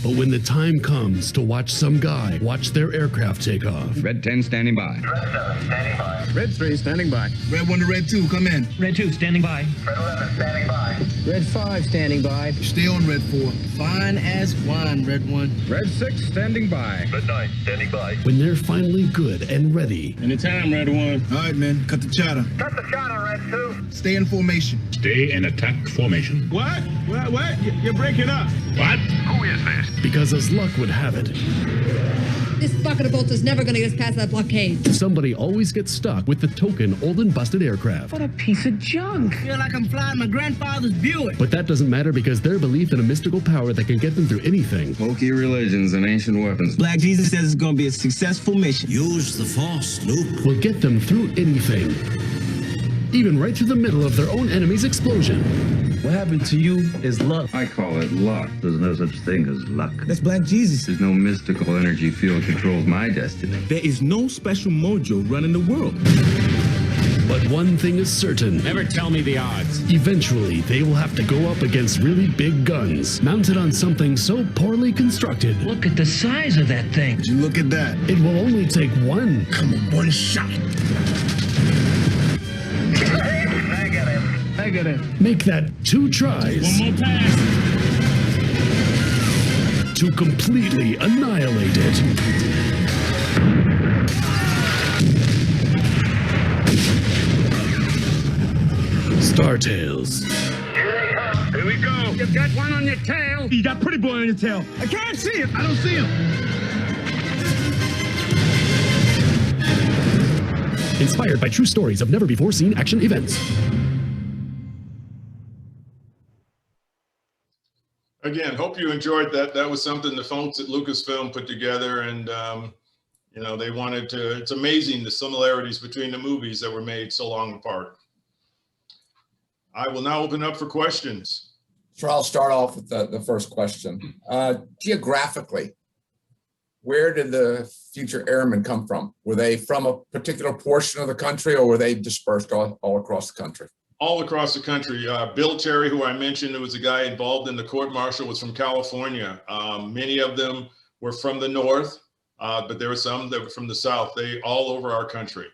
But when the time comes to watch some guy watch their aircraft take off, Red 10 standing by. Red 7 standing by. Red 3 standing by. Red 1 to Red 2, come in. Red 2 standing by. Red 11 standing by. Red 5 standing by. Stay on Red 4. Fine as wine, Red 1. Red 6 standing by. Red 9 standing by. when they're finally good and ready, Anytime, Red 1. All right, man, cut the chatter. Cut the shot on Red 2. Stay in formation. Stay in attack formation. What? What? You're breaking up. What? Who is this? because as luck would have it, This bucket of bolts is never going to get us past that blockade. somebody always gets stuck with the token old and busted aircraft. What a piece of junk. I feel like I'm flying my grandfather's Buick. But that doesn't matter because their belief in a mystical power that can get them through anything Hokey religions and ancient weapons. Black Jesus says it's gonna be a successful mission. Use the Force, Luke. will get them through anything, even right through the middle of their own enemy's explosion. What happened to you is luck. I call it luck. There's no such thing as luck. That's Black Jesus. There's no mystical energy field controls my destiny. There is no special mojo running the world. But one thing is certain. Never tell me the odds. Eventually, they will have to go up against really big guns, mounted on something so poorly constructed, Look at the size of that thing. Would you look at that? it will only take one. Come on, one shot. Negative. Make that 2 tries One more pass. to completely annihilate it. Star Tales. Here we go. You got one on your tail. You got Pretty Boy on your tail. I can't see it. I don't see him. Inspired by true stories of never-before-seen action events. Again, hope you enjoyed that. That was something the folks at Lucasfilm put together, and you know, they wanted to. It's amazing the similarities between the movies that were made so long apart. I will now open up for questions. So I'll start off with the first question. Geographically, where did the future airmen come from? Were they from a particular portion of the country, or were they dispersed all across the country? All across the country. Bill Terry, who I mentioned, who was a guy involved in the court martial, was from California. Many of them were from the north, but there were some that were from the south. They all over our country.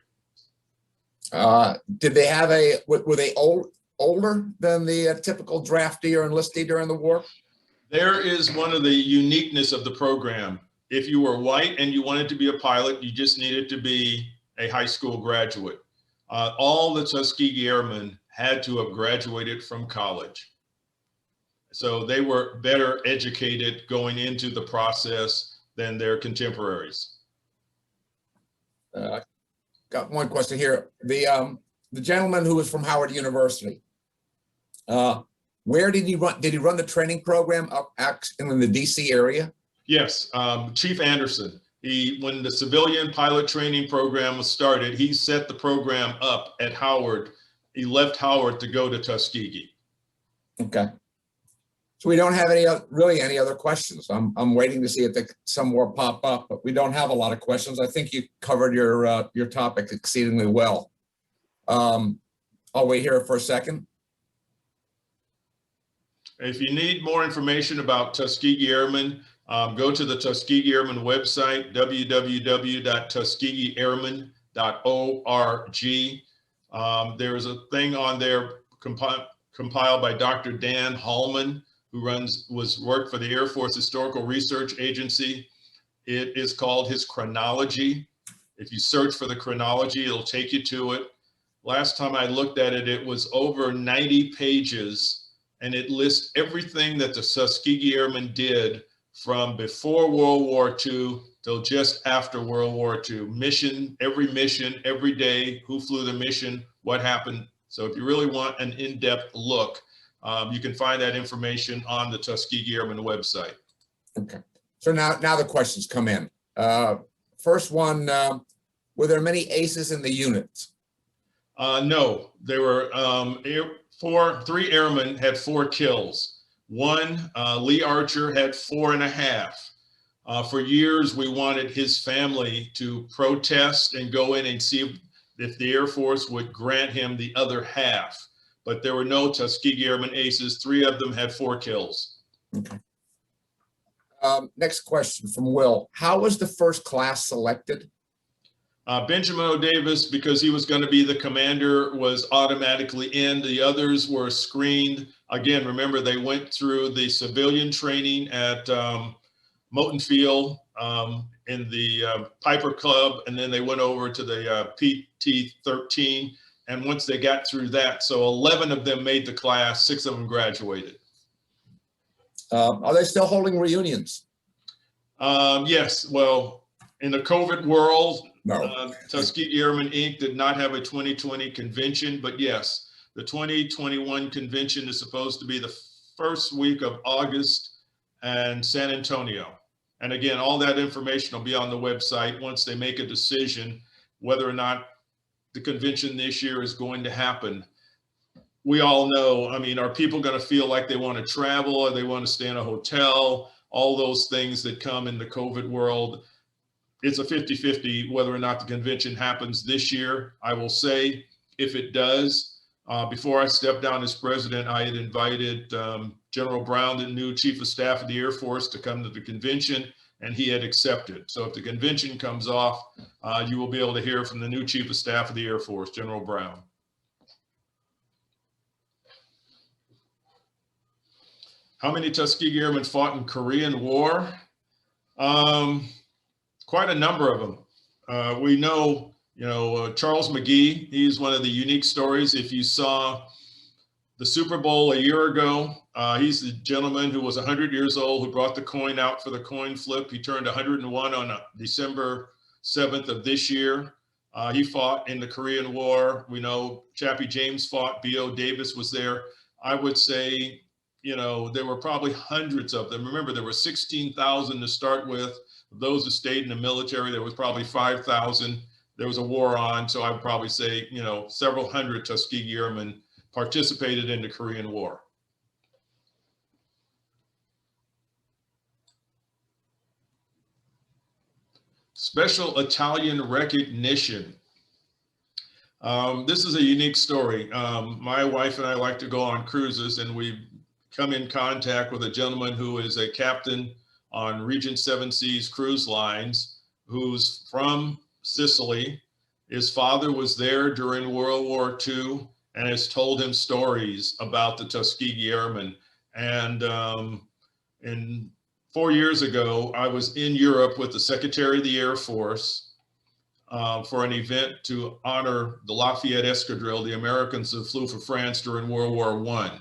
Did they have were they older than the typical draftee or enlistee during the war? There is one of the uniqueness of the program. If you were white and you wanted to be a pilot, you just needed to be a high school graduate. All the Tuskegee Airmen had to have graduated from college. So they were better educated going into the process than their contemporaries. Got one question here. The gentleman who was from Howard University, where did he run? Did he run the training program up in the DC area? Yes, Chief Anderson. When the civilian pilot training program was started, he set the program up at Howard. He left Howard to go to Tuskegee. Okay. So we don't have any other questions. I'm waiting to see if some more pop up, but we don't have a lot of questions. I think you covered your topic exceedingly well. I'll wait here for a second. If you need more information about Tuskegee Airmen, go to the Tuskegee Airmen website, www.tuskegeeairmen.org. There's a thing on there compiled by Dr. Dan Hallman, who worked for the Air Force Historical Research Agency. It is called his chronology. If you search for the chronology, it'll take you to it. Last time I looked at it, it was over 90 pages, and it lists everything that the Tuskegee Airmen did from before World War II till just after World War II. Mission, every day, who flew the mission, what happened. So if you really want an in-depth look, you can find that information on the Tuskegee Airmen website. Okay. So now the questions come in. First one, were there many aces in the unit? No, there were 3 airmen had 4 kills. One, Lee Archer, had 4.5. For years, we wanted his family to protest and go in and see if the Air Force would grant him the other half. But there were no Tuskegee Airmen aces. 3 of them had 4 kills. Okay. Next question from Will. How was the first class selected? Benjamin O. Davis, because he was going to be the commander, was automatically in. The others were screened. Again, remember, they went through the civilian training at Moton Field in the Piper Club, and then they went over to the PT-13. And once they got through that, so 11 of them made the class, 6 of them graduated. Are they still holding reunions? Yes, well, in the COVID world, no. Tuskegee Airmen Inc. did not have a 2020 convention, but yes, the 2021 convention is supposed to be the first week of August in San Antonio. And again, all that information will be on the website once they make a decision whether or not the convention this year is going to happen. We all know, I mean, are people going to feel like they want to travel or they want to stay in a hotel? All those things that come in the COVID world. It's a 50-50 whether or not the convention happens this year. I will say, if it does, before I stepped down as president, I had invited General Brown, the new Chief of Staff of the Air Force, to come to the convention, and he had accepted. So if the convention comes off, you will be able to hear from the new Chief of Staff of the Air Force, General Brown. How many Tuskegee Airmen fought in Korean War? Quite a number of them. We know, Charles Mcgee, he's one of the unique stories. If you saw the Super Bowl a year ago, he's the gentleman who was 100 years old who brought the coin out for the coin flip. He turned 101 on December 7th of this year. He fought in the Korean War. We know Chappie James fought, B.O. Davis was there. I would say, there were probably hundreds of them. Remember, there were 16,000 to start with. Those who stayed in the military, there was probably 5,000. There was a war on, so I would probably say, several hundred Tuskegee Airmen participated in the Korean War. Special Italian recognition. This is a unique story. My wife and I like to go on cruises, and we've come in contact with a gentleman who is a captain on Regent Seven Seas Cruise Lines, who's from Sicily. His father was there during World War II and has told him stories about the Tuskegee Airmen. And 4 years ago, I was in Europe with the Secretary of the Air Force for an event to honor the Lafayette Escadrille, the Americans who flew for France during World War I.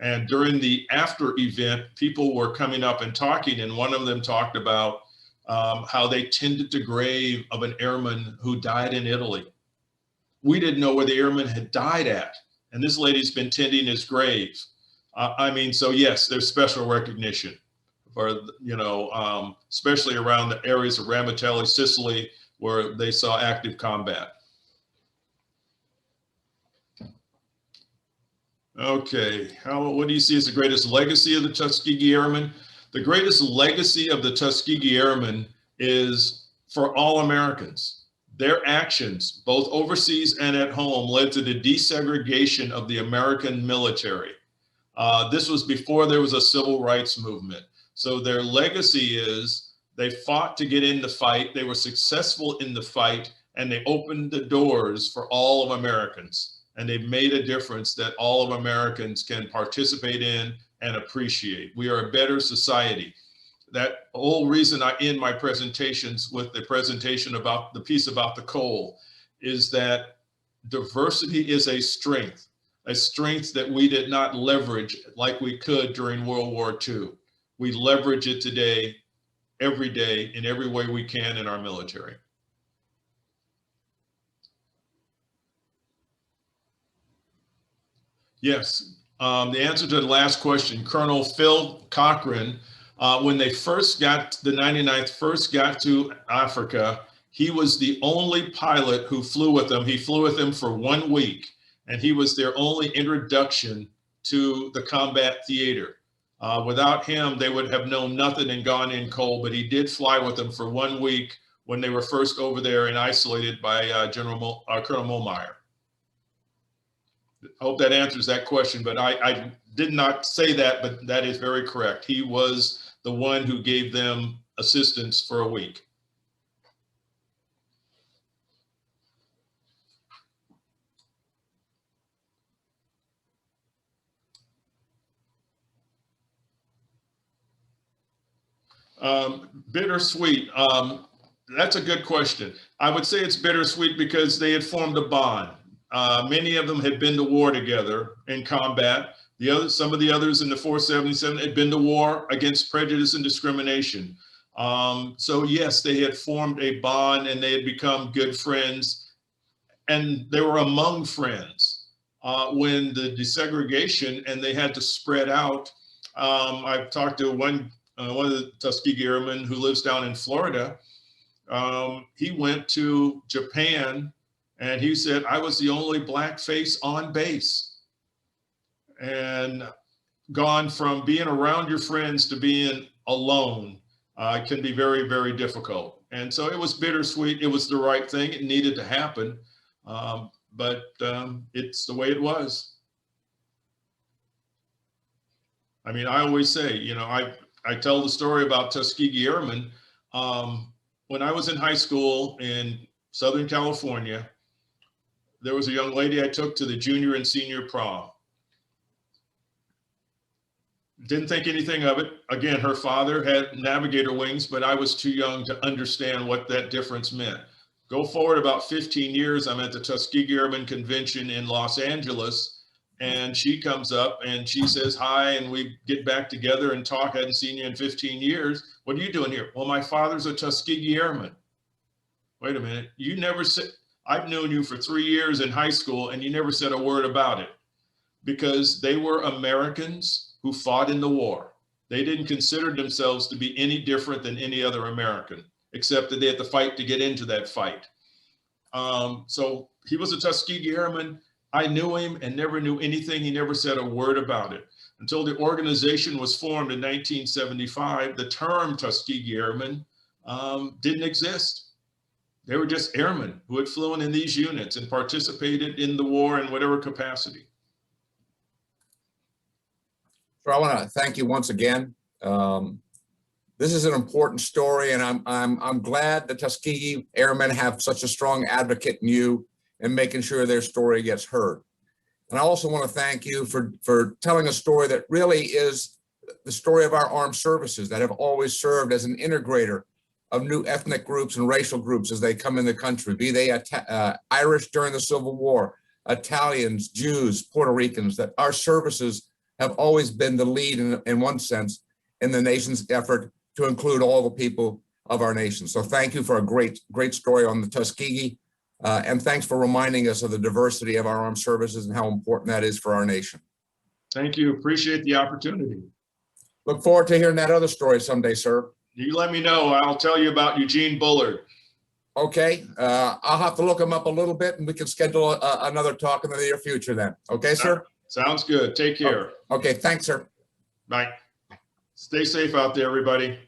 And during the after event, people were coming up and talking, and one of them talked about how they tended the grave of an airman who died in Italy. We didn't know where the airman had died at, and this lady's been tending his grave. I mean, so yes, there's special recognition for, you know, especially around the areas of Ramatelli, Sicily, where they saw active combat. Okay, what do you see as the greatest legacy of the Tuskegee Airmen? The greatest legacy of the Tuskegee Airmen is for all Americans. Their actions, both overseas and at home, led to the desegregation of the American military. This was before there was a civil rights movement. So their legacy is they fought to get in the fight, they were successful in the fight, and they opened the doors for all of Americans. And they've made a difference that all of Americans can participate in and appreciate. We are a better society. That whole reason I end my presentations with the presentation about the piece about the coal is that diversity is a strength that we did not leverage like we could during World War II. We leverage it today, every day, in every way we can in our military. Yes, the answer to the last question, Colonel Phil Cochran, when they first got, the 99th first got to Africa, he was the only pilot who flew with them. He flew with them for 1 week, and he was their only introduction to the combat theater. Without him, they would have known nothing and gone in cold, but he did fly with them for 1 week when they were first over there and isolated by Colonel Mollmeyer. I hope that answers that question, but I did not say that, but that is very correct. He was the one who gave them assistance for a week. Bittersweet. That's a good question. I would say it's bittersweet because they had formed a bond. Many of them had been to war together in combat. Some of the others in the 477 had been to war against prejudice and discrimination. So yes, they had formed a bond and they had become good friends, and they were among friends. When the desegregation and they had to spread out, I've talked to one of the Tuskegee Airmen who lives down in Florida. He went to Japan and he said, I was the only black face on base. And gone from being around your friends to being alone can be very, very difficult. And so it was bittersweet. It was the right thing. It needed to happen. But it's the way it was. I mean, I always say, you know, I tell the story about Tuskegee Airmen. When I was in high school in Southern California, there was a young lady I took to the junior and senior prom. Didn't think anything of it. Again, her father had navigator wings, but I was too young to understand what that difference meant. Go forward about 15 years, I'm at the Tuskegee Airmen Convention in Los Angeles, and she comes up and she says hi, and we get back together and talk. I hadn't seen you in 15 years. What are you doing here? Well, my father's a Tuskegee Airman. Wait a minute, you never said, I've known you for 3 years in high school and you never said a word about it, because they were Americans who fought in the war. They didn't consider themselves to be any different than any other American, except that they had to fight to get into that fight. So he was a Tuskegee Airman. I knew him and never knew anything. He never said a word about it. Until the organization was formed in 1975, the term Tuskegee Airmen didn't exist. They were just airmen who had flown in these units and participated in the war in whatever capacity. So I want to thank you once again. This is an important story, and I'm glad the Tuskegee Airmen have such a strong advocate in you and making sure their story gets heard. And I also want to thank you for telling a story that really is the story of our armed services that have always served as an integrator of new ethnic groups and racial groups as they come in the country, be they Irish during the Civil War, Italians, Jews, Puerto Ricans, that our services have always been the lead in one sense in the nation's effort to include all the people of our nation. So thank you for a great story on the Tuskegee. And thanks for reminding us of the diversity of our armed services and how important that is for our nation. Thank you. Appreciate the opportunity. Look forward to hearing that other story someday, sir. You let me know. I'll tell you about Eugene Bullard. Okay. I'll have to look him up a little bit and we can schedule another talk in the near future then. Okay, sir? Sounds good. Take care. Okay. Thanks, sir. Bye. Stay safe out there, everybody.